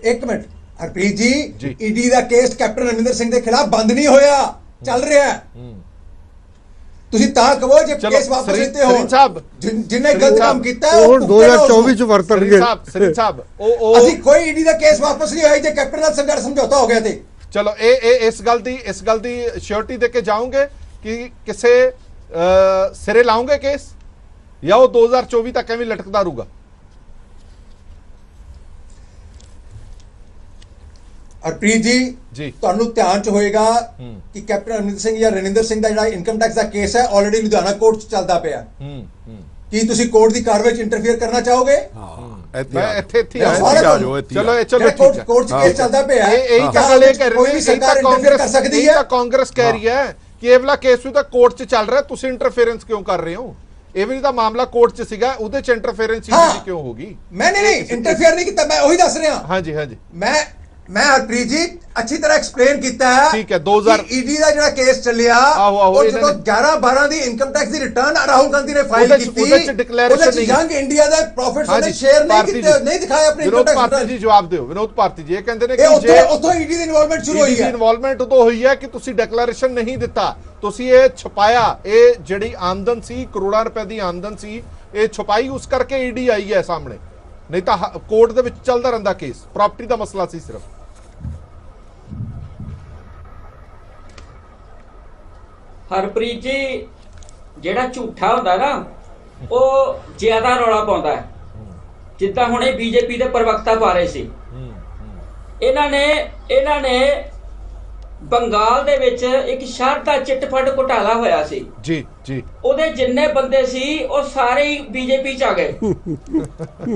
Speaker 2: ਇੱਕ ਮਿੰਟ ਹਰਪ੍ਰੀਤ ਜੀ, ਈਡੀ ਦਾ ਕੇਸ ਕੈਪਟਨ ਅਮਰਿੰਦਰ ਸਿੰਘ ਦੇ ਖਿਲਾਫ ਬੰਦ ਨਹੀਂ ਹੋਇਆ, ਚੱਲ ਰਿਹਾ ਹੈ। ਤੁਸੀਂ ਤਾਂ ਕਹੋ ਜੇ ਕੇਸ ਵਾਪਸ ਲੈਤੇ ਹੋ ਸਾਹਿਬ ਜਿੰਨੇ ਗਲਤ ਕੰਮ ਕੀਤਾ
Speaker 5: ਉਹ 2024 ਚ ਵਰਤਣਗੇ
Speaker 1: ਸਰੀਨ ਸਾਹਿਬ।
Speaker 2: ਅਸੀਂ ਕੋਈ ਈਡੀ ਦਾ ਕੇਸ ਵਾਪਸ ਨਹੀਂ ਹੋਇਆ ਜੇ ਕੈਪਟਨ ਨਾਲ ਸੰਘਰਸ਼ ਸਮਝੌਤਾ ਹੋ ਗਿਆ ਤੇ
Speaker 1: ਚਲੋ ਇਹ ਇਸ ਗੱਲ ਦੀ ਸ਼ੋਰਟੀ ਦੇ ਕੇ ਜਾਓਗੇ ਕਿ ਕਿਸੇ ਸਿਰੇ ਲਾਉਂਗੇ ਕੇਸ, ਜਾਂ ਉਹ 2024 ਤੱਕ ਐਵੇਂ ਲਟਕਦਾ ਰਹੂਗਾ?
Speaker 2: ਹਰਪ੍ਰੀਤ ਜੀ ਤੁਹਾਨੂੰ ਧਿਆਨ ਚ ਹੋਏਗਾ ਕਿ ਕੈਪਟਨ ਅਮਰਿੰਦਰ ਸਿੰਘ ਜਾਂ ਰਣਿੰਦਰ ਸਿੰਘ ਦਾ ਜਿਹੜਾ ਇਨਕਮ ਟੈਕਸ ਦਾ ਕੇਸ ਹੈ ਆਲਰੇਡੀ ਲੁਧਿਆਣਾ ਕੋਰਟ 'ਚ ਚੱਲਦਾ ਪਿਆ। ਕੀ ਤੁਸੀਂ ਕੋਰਟ ਦੀ ਕਾਰਵਾਈ 'ਚ ਇੰਟਰਫੇਅਰ ਕਰਨਾ ਚਾਹੋਗੇ?
Speaker 1: ਮੈਂ ਇੱਥੇ ਚਲੋ
Speaker 2: ਕੋਰਟ 'ਚ ਕੇਸ ਚੱਲਦਾ ਪਿਆ,
Speaker 1: ਇਹੀ ਗੱਲ ਇਹ ਕਹਿ ਰਹੇ ਨੇ ਕਰ ਸਕਦੀ ਹੈ, ਕਾਂਗਰਸ ਕਹਿ ਰਹੀ ਹੈ ਕਿ ਇਹ ਵਾਲਾ ਕੇਸ ਵੀ ਤਾਂ ਕੋਰਟ 'ਚ ਚੱਲ ਰਿਹਾ, ਤੁਸੀਂ ਇੰਟਰਫੇਰੈਂਸ ਕਿਉਂ ਕਰ ਰਹੇ ਹੋ? ਇਹ ਵੀ ਤਾਂ ਮਾਮਲਾ ਕੋਰਟ 'ਚ ਸੀਗਾ, ਉਹਦੇ 'ਚ ਇੰਟਰਫੇਰੈਂਸ ਕਿਉਂ ਹੋਗੀ?
Speaker 2: ਮੈਂ ਨਹੀਂ ਇੰਟਰਫੇਅਰ ਨਹੀਂ ਕੀਤਾ, ਮੈਂ ਉਹੀ ਦੱਸ ਰਿਹਾ।
Speaker 1: ਹਾਂਜੀ
Speaker 2: ਮੈਂ ਹਰਪ੍ਰੀਤ ਜੀ ਅੱਛੀ ਤਰ੍ਹਾਂ ਐਕਸਪਲੇਨ ਕੀਤਾ ਹੈ।
Speaker 1: ਠੀਕ ਹੈ, 2000
Speaker 2: ਈਡੀ ਦਾ ਜਿਹੜਾ ਕੇਸ ਚੱਲਿਆ ਉਹ ਜਦੋਂ 11-12 ਦੀ ਇਨਕਮ ਟੈਕਸ ਦੀ ਰਿਟਰਨ ਰਾਹੁਲ ਗਾਂਧੀ ਨੇ ਫਾਈਲ ਕੀਤੀ, ਉਹਦੇ ਚ ਯੰਗ ਇੰਡੀਆ ਦਾ ਪ੍ਰੋਫਿਟਸ ਉਹਨੇ ਸ਼ੇਅਰ ਨਹੀਂ ਦਿਖਾਇਆ ਆਪਣੀ ਇਨਕਮ ਟੈਕਸ ਰਿਟਰਨ।
Speaker 1: ਜੀ ਜਵਾਬ ਦਿਓ ਵਿਨੋਦ ਭਾਰਤੀ ਜੀ। ਇਹ ਕਹਿੰਦੇ ਨੇ ਕਿ
Speaker 2: ਜੇ ਉੱਥੋਂ ਈਡੀ ਦੀ ਇਨਵੋਲਵਮੈਂਟ ਸ਼ੁਰੂ ਹੋਈ ਹੈ।
Speaker 1: ਇਨਵੋਲਵਮੈਂਟ ਉਦੋਂ ਹੋਈ ਹੈ ਕਿ ਤੁਸੀਂ ਡਿਕਲੇਰੇਸ਼ਨ ਨਹੀਂ ਦਿੱਤਾ, ਤੁਸੀਂ ਇਹ ਛੁਪਾਇਆ, ਇਹ ਜਿਹੜੀ ਆਮਦਨ ਸੀ ਕਰੋੜਾਂ ਰੁਪਏ ਦੀ ਆਮਦਨ ਸੀ ਇਹ ਛੁਪਾਈ, ਉਸ ਕਰਕੇ ਈਡੀ ਆਈ ਹੈ ਸਾਹਮਣੇ, ਨਹੀਂ ਤਾਂ ਕੋਰਟ ਦੇ ਵਿੱਚ ਚੱਲਦਾ ਰਹਿੰਦਾ ਕੇਸ, ਪ੍ਰਾਪਰਟੀ ਦਾ ਮਸਲਾ ਸੀ ਸਿਰਫ।
Speaker 3: ਹਰਪ੍ਰੀਤ ਜੀ ਜਿਹੜਾ ਝੂਠਾ ਹੁੰਦਾ ਨਾ ਉਹ ਜ਼ਿਆਦਾ ਰੌਲਾ ਪਾਉਂਦਾ ਹੈ, ਜਿੱਦਾਂ ਹੁਣੇ ਬੀਜੇਪੀ ਦੇ ਪ੍ਰਵਕਤਾ ਪਾ ਰਹੇ ਸੀ। ਇਹਨਾਂ ਨੇ ਬੰਗਾਲ ਦੇ ਵਿੱਚ ਇੱਕ ਸ਼ਹਿਰ ਦਾ ਚਿੱਟਫੰਡ ਘੁਟਾਲਾ ਹੋਇਆ ਸੀ
Speaker 1: ਜੀ।
Speaker 3: ਉਹਦੇ ਜਿੰਨੇ ਬੰਦੇ ਸੀ ਉਹ ਸਾਰੇ ਹੀ ਬੀਜੇਪੀ ਚ ਆ ਗਏ,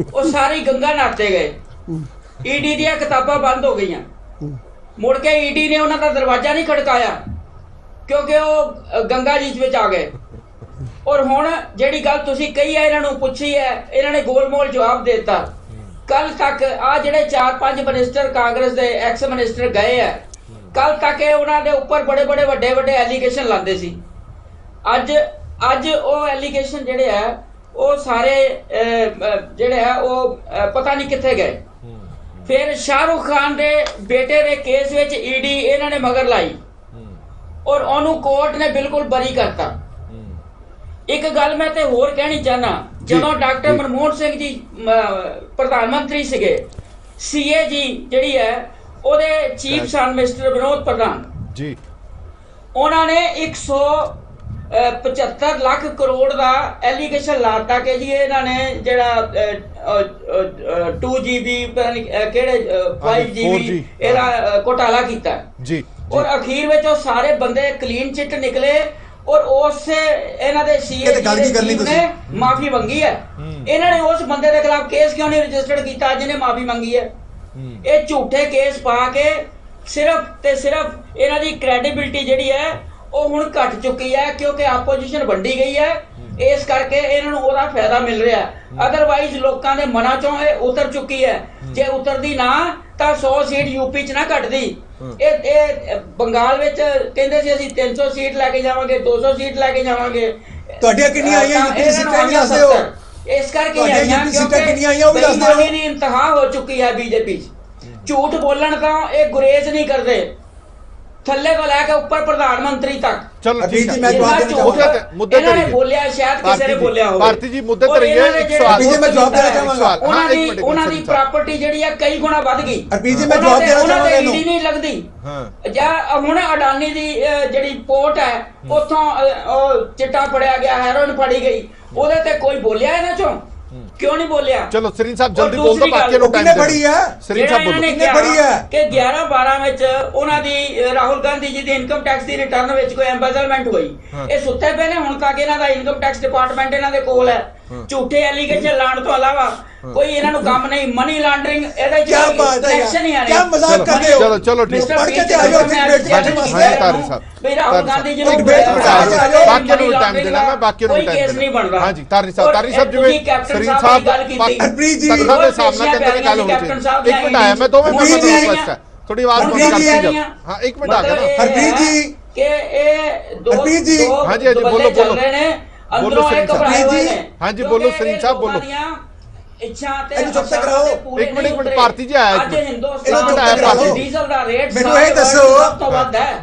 Speaker 3: ਉਹ ਸਾਰੇ ਗੰਗਾ ਨਾਤੇ ਗਏ। ਈਡੀ ਦੀਆਂ ਕਿਤਾਬਾਂ ਬੰਦ ਹੋ ਗਈਆਂ, ਮੁੜ ਕੇ ਈਡੀ ਨੇ ਉਹਨਾਂ ਦਾ ਦਰਵਾਜ਼ਾ ਨਹੀਂ ਖੜਕਾਇਆ ਕਿਉਂਕਿ ਉਹ ਗੰਗਾ ਜੀ ਵਿੱਚ ਆ ਗਏ। ਔਰ ਹੁਣ ਜਿਹੜੀ ਗੱਲ ਤੁਸੀਂ ਕਹੀ ਹੈ, ਇਹਨਾਂ ਨੂੰ ਪੁੱਛੀ ਹੈ, ਇਹਨਾਂ ਨੇ ਗੋਲਮੋਲ ਜਵਾਬ ਦੇ ਦਿੱਤਾ। ਕੱਲ ਤੱਕ ਆ ਜਿਹੜੇ 4-5 ਮਿਨਿਸਟਰ ਕਾਂਗਰਸ ਦੇ ਐਕਸ ਮਿਨਿਸਟਰ ਗਏ ਆ, ਕੱਲ ਤੱਕ ਇਹ ਉਹਨਾਂ ਦੇ ਉੱਪਰ ਬੜੇ ਵੱਡੇ ਐਲੀਗੇਸ਼ਨ ਲਾਉਂਦੇ ਸੀ। ਅੱਜ ਉਹ ਐਲੀਗੇਸ਼ਨ ਜਿਹੜੇ ਆ ਉਹ ਸਾਰੇ ਜਿਹੜੇ ਆ ਉਹ ਪਤਾ ਨਹੀਂ ਕਿੱਥੇ ਗਏ। ਫਿਰ ਸ਼ਾਹਰੁਖ ਖਾਨ ਦੇ ਬੇਟੇ ਦੇ ਕੇਸ ਵਿੱਚ ਈਡੀ ਇਹਨਾਂ ਨੇ ਮਗਰ ਲਾਈ ਔਰ ਉਹਨੂੰ ਕੋਰਟ ਨੇ ਬਿਲਕੁਲ ਬਰੀ ਕਰਤਾ। ਇੱਕ ਗੱਲ ਮੈਂ ਤੇ ਹੋਰ ਕਹਿਣੀ ਚਾਹਨਾ, ਜਦੋਂ ਡਾਕਟਰ ਮਨਮੋਹਨ ਸਿੰਘ ਜੀ ਪ੍ਰਧਾਨ ਮੰਤਰੀ ਸੀਗੇ, ਸੀਏ ਜੀ ਜਿਹੜੀ ਹੈ ਉਹਦੇ ਚੀਫ ਸਨ ਮਿਸਟਰ ਵਿਨੋਦ ਪ੍ਰਧਾਨ ਜੀ, ਉਹਨਾਂ ਨੇ 175 ਲੱਖ ਕਰੋੜ ਦਾ ਐਲੀਗੇਸ਼ਨ ਲਾਤਾ ਕਿ ਜੀ ਇਹਨਾਂ ਨੇ ਜਿਹੜਾ 2GB ਕਿਹੜੇ 5GB ਇਹਦਾ ਘੁਟਾਲਾ ਕੀਤਾ ਜੀ। ਔਰ ਅਖੀਰ ਵਿੱਚ ਉਹ ਸਾਰੇ ਬੰਦੇ ਕਲੀਨ ਚਿੱਟ ਨਿਕਲੇ ਔਰ ਉਸੇ ਇਹਨਾਂ ਦੇ ਸੀਏ ਨੇ ਮਾਫੀ ਮੰਗੀ ਹੈ। ਇਹਨਾਂ ਨੇ ਉਸ ਬੰਦੇ ਦੇ ਖਿਲਾਫ ਕੇਸ ਕਿਉਂ ਨਹੀਂ ਰਜਿਸਟਰਡ ਕੀਤਾ ਜਿਹਨੇ ਮਾਫੀ ਮੰਗੀ ਹੈ? ਇਹ ਝੂਠੇ ਕੇਸ ਪਾ ਕੇ ਸਿਰਫ ਤੇ ਸਿਰਫ ਇਹਨਾਂ ਦੀ ਕ੍ਰੈਡੀਬਿਲਿਟੀ ਜਿਹੜੀ ਹੈ ਉਹ ਹੁਣ ਘਟ ਚੁੱਕੀ ਹੈ, ਕਿਉਂਕਿ ਆਪੋਜੀਸ਼ਨ ਵੰਡੀ ਗਈ ਹੈ, ਇਸ ਕਰਕੇ ਇਹਨਾਂ ਨੂੰ ਉਹਦਾ ਫਾਇਦਾ ਮਿਲ ਰਿਹਾ। ਅਦਰਵਾਈਜ਼ ਲੋਕਾਂ ਦੇ ਮਨਾਂ ਚੋਂ ਇਹ ਉਤਰ ਚੁੱਕੀ ਹੈ, ਜੇ ਉਤਰਦੀ ਨਾ ਤਾਂ 100 ਸੀਟ ਯੂਪੀ ਚ ਨਾ ਘਟਦੀ। ਇਹ ਬੰਗਾਲ ਵਿੱਚ ਕਹਿੰਦੇ ਸੀ ਅਸੀਂ 300 ਸੀਟ ਲੈ ਕੇ ਜਾਵਾਂਗੇ, 200 ਸੀਟ ਲੈ ਕੇ ਜਾਵਾਂਗੇ।
Speaker 2: ਤੁਹਾਡੀਆਂ ਕਿੰਨੀਆਂ ਆਈਆਂ ਯੂਪੀ ਸੀਟਾਂ ਵੀ ਦੱਸ ਦਿਓ।
Speaker 3: ਇਸ ਕਰਕੇ ਬੇਈਮਾਨੀ ਦੀ ਇੰਤਹਾ ਹੋ ਚੁੱਕੀ ਹੈ ਬੀਜੇਪੀ ਚ। ਝੂਠ ਬੋਲਣ ਤਾਂ ਇਹ ਗੁਰੇਜ਼ ਨਹੀਂ ਕਰਦੇ, ਥੱਲੇ ਤੋਂ ਲੈ ਕੇ ਉੱਪਰ ਪ੍ਰਧਾਨ ਮੰਤਰੀ ਤੱਕ।
Speaker 1: ਚਲੋ ਠੀਕ ਹੈ, ਮੈਂ ਜਵਾਬ ਦੇਣਾ ਚਾਹੁੰਦਾ। ਮੁੱਦੇ ਤੇ
Speaker 3: ਰਹੀਏ, ਬੋਲਿਆ ਸ਼ਾਇਦ ਕਿਸੇ ਨੇ ਬੋਲਿਆ ਹੋਵੇ।
Speaker 1: ਭਾਰਤੀ ਜੀ ਮੁੱਦੇ ਤੇ ਰਹੀਏ,
Speaker 2: ਮੈਂ ਜਵਾਬ ਦੇਣਾ ਚਾਹਾਂਗਾ।
Speaker 3: ਉਹਨਾਂ ਦੀ ਪ੍ਰਾਪਰਟੀ ਜਿਹੜੀ ਹੈ ਕਈ ਗੁਣਾ ਵੱਧ ਗਈ।
Speaker 2: ਅਰਪੀਤ ਜੀ ਮੈਂ ਜਵਾਬ ਦੇਣਾ ਚਾਹਾਂਗਾ।
Speaker 3: ਈਡੀ ਨਹੀਂ ਲੱਗਦੀ ਗਾਂਧੀ ਜਾਂ ਹੁਣ ਅਡਾਨੀ ਦੀ ਜਿਹੜੀ ਪੋਰਟ ਹੈ ਉੱਥੋਂ ਚਿੱਟਾ ਫੜਿਆ ਗਿਆ, ਹੈਰੋਇਨ ਫੜੀ ਗਈ, ਉਹਦੇ ਤੇ ਕੋਈ ਬੋਲਿਆ ਇਹਨਾਂ ਚੋਂ? क्यों नहीं बोलिया?
Speaker 1: चलो सरीन साहब जल्दी बोल दो, बाकी नो टाइम
Speaker 2: बड़ी है
Speaker 1: सरीन साहब बोलो
Speaker 2: कितने बड़ी है
Speaker 3: कि 11-12 ਵਿੱਚ ਉਹਨਾਂ ਦੀ ਰਾਹੁਲ ਗਾਂਧੀ ਜੀ ਦੀ ਇਨਕਮ ਟੈਕਸ ਦੀ ਰਿਟਰਨ ਵਿੱਚ ਕੋਈ ਐਮਬੈਜ਼ਲਮੈਂਟ ਹੋਈ। ਇਹ ਸੁੱਤੇ ਪਏ ਨੇ ਹੁਣ ਤੱਕ, ਇਹਨਾਂ ਦਾ ਇਨਕਮ ਟੈਕਸ ਡਿਪਾਰਟਮੈਂਟ ਇਹਨਾਂ ਦੇ ਕੋਲ ਹੈ। ਝੂਠੇ ਐਲੀਗੇਸ਼ਨ ਲਾਣ ਤੋਂ ਇਲਾਵਾ ਕੋਈ ਇਹਨਾਂ ਨੂੰ ਕੰਮ ਨਹੀਂ। ਮਨੀ ਲਾਂਡਰਿੰਗ ਇਹਦਾ
Speaker 2: ਕੀ ਬਾਤ ਹੈ
Speaker 3: ਐਕਸ਼ਨ ਹੀ ਆ
Speaker 2: ਕੀ ਮਜ਼ਾਕ ਕਰਦੇ ਹੋ?
Speaker 1: ਚਲੋ ਚਲੋ ਠੀਕ
Speaker 2: ਪੜ ਕੇ ਤੇ ਆਇਓ
Speaker 1: ਤਾਰੀ ਸਾਹਿਬ
Speaker 3: ਵੀ ਰਾਹੁਲ ਗਾਂਧੀ ਜੀ ਨੂੰ
Speaker 1: ਬਾਕੀ ਨੂੰ ਟਾਈਮ ਦੇਣਾ ਮੈਂ, ਬਾਕੀ ਨੂੰ ਟਾਈਮ ਦੇਣਾ। ਹਾਂਜੀ ਤਾਰੀ ਸਾਹਿਬ ਜਿਵੇਂ ਸਰੀਨ ਸਾਹਿਬ
Speaker 2: ਹਰਪ੍ਰੀਤ ਜੀ
Speaker 1: ਦੇ ਸਾਹਮਣੇ ਕਹਿੰਦੇ ਨੇ ਗੱਲ ਹੋ ਜੀ। ਇੱਕ ਮਿੰਟ ਆਇਆ ਮੈਂ 2 ਮਿੰਟ ਰਿਕੁਐਸਟ ਹੈ, ਥੋੜੀ ਆਵਾਜ਼ ਬੰਦ ਕਰਕੇ ਜਾਓ। ਹਾਂ 1 ਮਿੰਟ ਆ ਗਿਆ ਨਾ
Speaker 2: ਹਰਪ੍ਰੀਤ ਜੀ
Speaker 3: ਕਿ ਇਹ ਦੋ
Speaker 2: ਹਰਪ੍ਰੀਤ ਜੀ
Speaker 1: ਹਾਂਜੀ ਹਾਂਜੀ ਬੋਲੋ ਬੋਲੋ
Speaker 3: ਅੰਦਰੋਂ ਇੱਕ ਘਬਰਾਏ ਹੋਏ ਨੇ।
Speaker 1: ਹਾਂਜੀ ਬੋਲੋ ਸਰੀਨ ਸਾਹਿਬ ਬੋਲੋ।
Speaker 3: ਇੱਛਾ ਤੇ
Speaker 2: ਇਹਨੂੰ ਚੁੱਪ ਤੱਕ ਰਹੋ।
Speaker 1: ਇੱਕ ਮਿੰਟ ਭਾਰਤੀ ਜੀ ਆਇਆ
Speaker 3: ਅੱਜ ਹਿੰਦੁਸਤਾਨ
Speaker 2: ਇਹਨੂੰ ਚੁੱਪ ਤੱਕ ਰਹੋ।
Speaker 3: ਡੀਜ਼ਲ ਦਾ ਰੇਟ
Speaker 2: ਮੈਨੂੰ ਇਹ ਦੱਸੋ
Speaker 3: ਸਭ ਤੋਂ ਵੱਧ ਹੈ।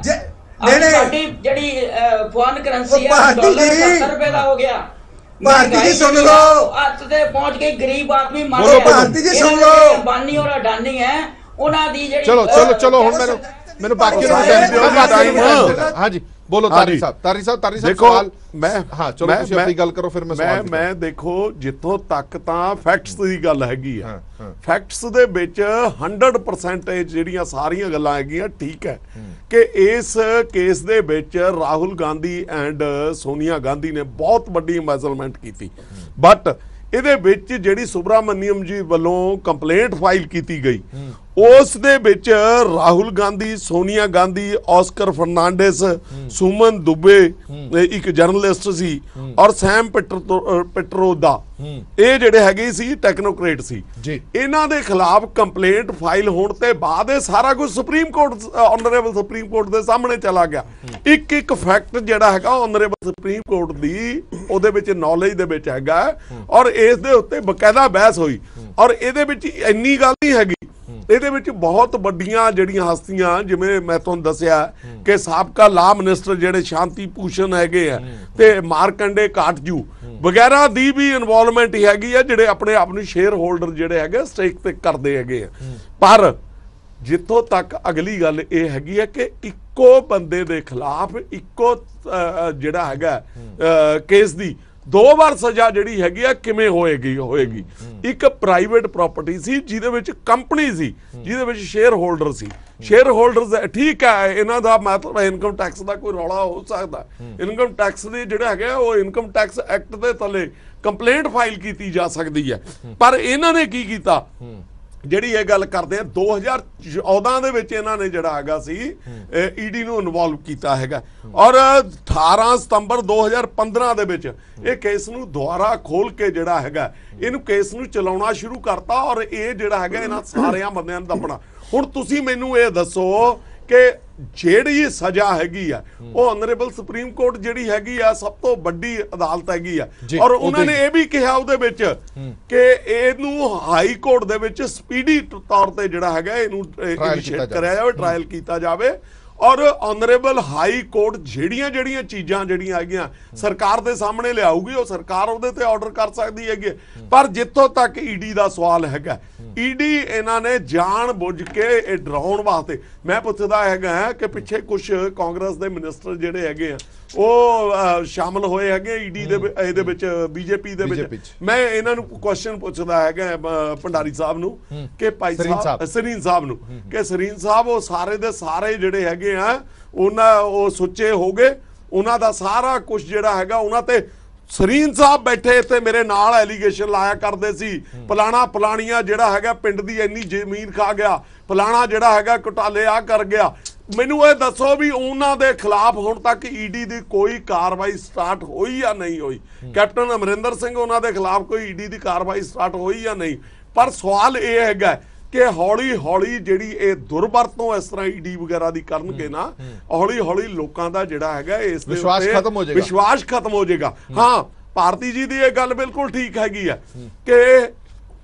Speaker 2: ਨਹੀਂ ਨਹੀਂ
Speaker 3: ਸਾਡੀ ਜਿਹੜੀ ਫੋਰਨ ਕਰੰਸੀ ਹੈ
Speaker 2: ਭਾਰਤੀ
Speaker 3: ਡਾਲਰ
Speaker 2: ਜੀ
Speaker 3: 70 ਰੁਪਏ ਦਾ ਹੋ ਗਿਆ।
Speaker 2: ਭਾਰਤੀ ਜੀ ਸੁਣ ਲਓ,
Speaker 3: ਅੱਜ ਤੇ ਪਹੁੰਚ ਗਈ ਗਰੀਬ ਆਦਮੀ ਮਰ
Speaker 2: ਬੋਲੋ
Speaker 3: ਗਿਆ।
Speaker 2: ਭਾਰਤੀ ਜੀ ਸੁਣ ਲਓ।
Speaker 3: ਅੰਬਾਨੀ ਔਰ ਅਡਾਨੀ ਹੈ ਉਹਨਾਂ ਦੀ ਜਿਹੜੀ
Speaker 1: ਚਲੋ ਹੁਣ ਮੈਨੂੰ ਬਾਕੀ ਨੂੰ ਟਾਈਮ ਦਿਓ। ਹਾਂਜੀ ਬੋਲੋ ਤਾਰੀ ਸਾਹਿਬ
Speaker 4: ਸਵਾਲ
Speaker 1: ਮੈਂ ਹਾਂ ਚਲੋ ਤੁਸੀਂ ਆਪਣੀ ਗੱਲ ਕਰੋ ਫਿਰ
Speaker 4: ਮੈਂ ਦੇਖੋ ਜਿੱਥੋਂ ਤੱਕ ਤਾਂ ਫੈਕਟਸ ਦੀ ਗੱਲ ਹੈਗੀ ਆ, ਫੈਕਟਸ ਦੇ ਵਿੱਚ 100% ਜਿਹੜੀਆਂ ਸਾਰੀਆਂ ਗੱਲਾਂ ਹੈਗੀਆਂ ਠੀਕ ਹੈ ਕਿ ਇਸ ਕੇਸ ਦੇ ਵਿੱਚ ਰਾਹੁਲ ਗਾਂਧੀ ਐਂਡ ਸੋਨੀਆ ਗਾਂਧੀ ਨੇ ਬਹੁਤ ਵੱਡੀ ਐਮਬੈਜ਼ਲਮੈਂਟ ਕੀਤੀ। ਬਟ ਇਹਦੇ ਵਿੱਚ ਜਿਹੜੀ ਸੁਬਰਾਮਨੀਅਮ ਜੀ ਵੱਲੋਂ ਕੰਪਲੇਂਟ ਫਾਈਲ ਕੀਤੀ ਗਈ ਉਸ ਦੇ ਵਿੱਚ ਰਾਹੁਲ ਗਾਂਧੀ, ਸੋਨੀਆ ਗਾਂਧੀ, ਆਸਕਰ ਫਰਨਾਂਡੇਸ, ਸੁਮਨ ਦੁਬੇ ਇੱਕ ਜਰਨਲਿਸਟ ਸੀ ਔਰ ਸੈਮ ਪਿਟਰੋਦਾ ਇਹ ਜਿਹੜੇ ਹੈਗੇ ਸੀ ਟੈਕਨੋਕ੍ਰੇਟ ਸੀ ਜੀ। ਇਹਨਾਂ ਦੇ ਖਿਲਾਫ ਕੰਪਲੇਂਟ ਫਾਈਲ ਹੋਣ ਤੇ ਬਾਅਦ ਇਹ ਸਾਰਾ ਕੁਝ supreme court honourable supreme court ਦੇ ਸਾਹਮਣੇ ਚਲਾ ਗਿਆ। ਇੱਕ ਫੈਕਟ ਜਿਹੜਾ ਹੈਗਾ ਆਨਰੇਬਲ ਸੁਪਰੀਮ ਕੋਰਟ ਦੀ ਉਹਦੇ ਵਿੱਚ ਨੌਲੇਜ ਦੇ ਵਿੱਚ ਹੈਗਾ ਔਰ ਇਸ ਦੇ ਉੱਤੇ ਬਕਾਇਦਾ ਬਹਿਸ ਹੋਈ ਔਰ ਇਹਦੇ ਵਿੱਚ ਇੰਨੀ ਗੱਲ ਨਹੀਂ ਹੈਗੀ। ਇਹਦੇ ਵਿੱਚ ਬਹੁਤ ਵੱਡੀਆਂ ਜਿਹੜੀਆਂ ਹਸਤੀਆਂ ਜਿਵੇਂ ਮੈਂ ਤੁਹਾਨੂੰ ਦੱਸਿਆ ਕਿ ਸਾਬਕਾ ਲਾ ਮਿਨਿਸਟਰ ਜਿਹੜੇ ਸ਼ਾਂਤੀ ਭੂਸ਼ਣ ਹੈਗੇ ਆ ਤੇ ਮਾਰਕੰਡੇ ਕਾਟਜੂ ਵਗੈਰਾ ਦੀ ਵੀ ਇਨਵੋਲਵਮੈਂਟ ਹੈਗੀ ਆ ਜਿਹੜੇ ਆਪਣੇ ਆਪ ਨੂੰ ਸ਼ੇਅਰ ਹੋਲਡਰ ਜਿਹੜੇ ਹੈਗੇ ਸਟੇਕ ਤੇ ਕਰਦੇ ਹੈਗੇ ਆ। ਪਰ ਜਿੱਥੋਂ ਤੱਕ ਅਗਲੀ ਗੱਲ ਇਹ ਹੈਗੀ ਹੈ ਕਿ ਇੱਕੋ ਬੰਦੇ ਦੇ ਖਿਲਾਫ ਇੱਕੋ ਜਿਹੜਾ ਹੈਗਾ ਕੇਸ ਦੀ 2 ਵਾਰ ਸਜ਼ਾ ਜਿਹੜੀ ਹੈਗੀ ਆ ਕਿਵੇਂ ਹੋਏਗੀ। ਇੱਕ ਪ੍ਰਾਈਵੇਟ ਪ੍ਰਾਪਰਟੀ ਸੀ ਜਿਹਦੇ ਵਿੱਚ ਕੰਪਨੀ ਸੀ ਜਿਹਦੇ ਵਿੱਚ ਸ਼ੇਅਰ ਹੋਲਡਰ ਸੀ। ਸ਼ੇਅਰ ਹੋਲਡਰਸ ਠੀਕ ਹੈ, ਇਹਨਾਂ ਦਾ ਮਤਲਬ ਇਨਕਮ ਟੈਕਸ ਦਾ ਕੋਈ ਰੌਲਾ ਹੋ ਸਕਦਾ। ਇਨਕਮ ਟੈਕਸ ਦੇ ਜਿਹੜਾ ਹੈਗਾ ਉਹ ਇਨਕਮ ਟੈਕਸ ਐਕਟ ਦੇ ਥੱਲੇ ਕੰਪਲੇਂਟ ਫਾਈਲ ਕੀਤੀ ਜਾ ਸਕਦੀ ਹੈ। ਪਰ ਇਹਨਾਂ ਨੇ ਕੀ ਕੀਤਾ ਜਿਹੜੀ ਇਹ ਗੱਲ ਕਰਦੇ ਆ 2014 ਦੇ ਵਿੱਚ ਇਹਨਾਂ ਨੇ ਜਿਹੜਾ ਹੈਗਾ ਸੀ ਈਡੀ ਨੂੰ ਇਨਵੋਲਵ ਕੀਤਾ ਹੈਗਾ ਔਰ 18 ਸਤੰਬਰ 2015 ਦੇ ਵਿੱਚ ਇਹ ਕੇਸ ਨੂੰ ਦੁਬਾਰਾ ਖੋਲ ਕੇ ਜਿਹੜਾ ਹੈਗਾ ਇਹਨੂੰ ਕੇਸ ਨੂੰ ਚਲਾਉਣਾ ਸ਼ੁਰੂ ਕਰਤਾ ਔਰ ਇਹ ਜਿਹੜਾ ਹੈਗਾ ਇਹਨਾਂ ਸਾਰਿਆਂ ਬੰਦਿਆਂ ਨੂੰ ਦੱਬਣਾ। ਹੁਣ ਤੁਸੀਂ ਮੈਨੂੰ ਇਹ ਦੱਸੋ ਕਿ ਜਿਹੜੀ ਸਜ਼ਾ ਹੈਗੀ ਆ ਉਹ ਆਨਰੇਬਲ ਸੁਪਰੀਮ ਕੋਰਟ ਜਿਹੜੀ ਹੈਗੀ ਆ ਸਭ ਤੋਂ ਵੱਡੀ ਅਦਾਲਤ ਹੈਗੀ ਆ ਔਰ ਉਹਨਾਂ ਨੇ ਇਹ ਵੀ ਕਿਹਾ ਉਹਦੇ ਵਿੱਚ ਕਿ ਇਹਨੂੰ ਹਾਈ ਕੋਰਟ ਦੇ ਵਿੱਚ ਸਪੀਡੀ ਤੌਰ ਤੇ ਜਿਹੜਾ ਹੈਗਾ ਇਹਨੂੰ ਇਨੀਸ਼ੀਏਟ ਕਰਿਆ ਜਾਵੇ, ਟ੍ਰਾਇਲ ਕੀਤਾ ਜਾਵੇ ਔਰ ਆਨਰੇਬਲ ਹਾਈ ਕੋਰਟ ਜਿਹੜੀਆਂ ਚੀਜ਼ਾਂ ਜਿਹੜੀਆਂ ਹੈਗੀਆਂ ਸਰਕਾਰ ਦੇ ਸਾਹਮਣੇ ਲਿਆਊਗੀ ਉਹ ਸਰਕਾਰ ਉਹਦੇ ਤੇ ਆਰਡਰ ਕਰ ਸਕਦੀ ਹੈਗੀ। ਪਰ ਜਿੱਥੋਂ ਤੱਕ ਈਡੀ ਦਾ ਸਵਾਲ ਹੈਗਾ ਈਡੀ ਇਹਨਾਂ ਨੇ ਜਾਣ ਬੁੱਝ ਕੇ ਇਹ ਡਰਾਉਣ ਵਾਸਤੇ ਮੈਂ ਪੁੱਛਦਾ ਹੈਗਾ ਕਿ ਪਿੱਛੇ ਕੁਝ ਕਾਂਗਰਸ ਦੇ ਮਿਨਿਸਟਰ ਜਿਹੜੇ ਹੈਗੇ ਆ ਉਹ ਸ਼ਾਮਲ ਹੋਏ ਹੈਗੇ ਈਡੀ ਦੇ ਇਹਦੇ ਵਿੱਚ ਬੀਜੇਪੀ ਦੇ ਵਿੱਚ। ਮੈਂ ਇਹਨਾਂ ਨੂੰ ਕੁਐਸਚਨ ਪੁੱਛਦਾ ਹੈਗਾ ਭੰਡਾਰੀ ਸਾਹਿਬ ਨੂੰ ਕਿ ਭਾਈ ਸਾਹਿਬ ਸਰੀਨ ਸਾਹਿਬ ਨੂੰ ਕਿ ਸਰੀਨ ਸਾਹਿਬ ਉਹ ਸਾਰੇ ਦੇ ਸਾਰੇ ਜਿਹੜੇ ਹੈਗੇ ਆ ਉਹਨਾਂ ਉਹ ਸੁੱਚੇ ਹੋ ਗਏ, ਉਹਨਾਂ ਦਾ ਸਾਰਾ ਕੁਝ ਜਿਹੜਾ ਹੈਗਾ ਉਹਨਾਂ ਤੇ ਸਰੀਨ ਸਾਹਿਬ ਬੈਠੇ ਤੇ ਮੇਰੇ ਨਾਲ ਐਲੀਗੇਸ਼ਨ ਲਾਇਆ ਕਰਦੇ ਸੀ ਫਲਾਣੀਆਂ ਜਿਹੜਾ ਹੈਗਾ ਪਿੰਡ ਦੀ ਇੰਨੀ ਜ਼ਮੀਨ ਖਾ ਗਿਆ, ਫਲਾਣਾ ਜਿਹੜਾ ਹੈਗਾ ਘੁਟਾਲੇ ਆ ਕਰ ਗਿਆ। ਮੈਨੂੰ ਇਹ ਦੱਸੋ ਵੀ ਉਹਨਾਂ ਦੇ ਖਿਲਾਫ ਹੁਣ ਤੱਕ ਈਡੀ ਦੀ ਕੋਈ ਕਾਰਵਾਈ ਸਟਾਰਟ ਹੋਈ ਜਾਂ ਨਹੀਂ ਹੋਈ? ਕੈਪਟਨ ਅਮਰਿੰਦਰ ਸਿੰਘ ਉਹਨਾਂ ਦੇ ਖਿਲਾਫ ਕੋਈ ਈਡੀ ਦੀ ਕਾਰਵਾਈ ਸਟਾਰਟ ਹੋਈ ਜਾਂ ਨਹੀਂ? ਪਰ ਸਵਾਲ ਇਹ ਹੈਗਾ ਕਿ ਹੌਲੀ ਜਿਹੜੀ ਇਹ ਦੁਰਵਰਤੋਂ ਇਸ ਤਰ੍ਹਾਂ ਈਡੀ ਵਗੈਰਾ ਦੀ ਕਰਨਗੇ ਨਾ ਹੌਲੀ ਲੋਕਾਂ ਦਾ ਜਿਹੜਾ ਹੈਗਾ ਇਸ ਦੇ
Speaker 1: ਵਿਸ਼ਵਾਸ
Speaker 4: ਖਤਮ ਹੋ ਜਾਏਗਾ। ਹਾਂ ਭਾਰਤੀ ਜੀ ਦੀ ਇਹ ਗੱਲ ਬਿਲਕੁਲ ਠੀਕ ਹੈਗੀ ਆ ਕਿ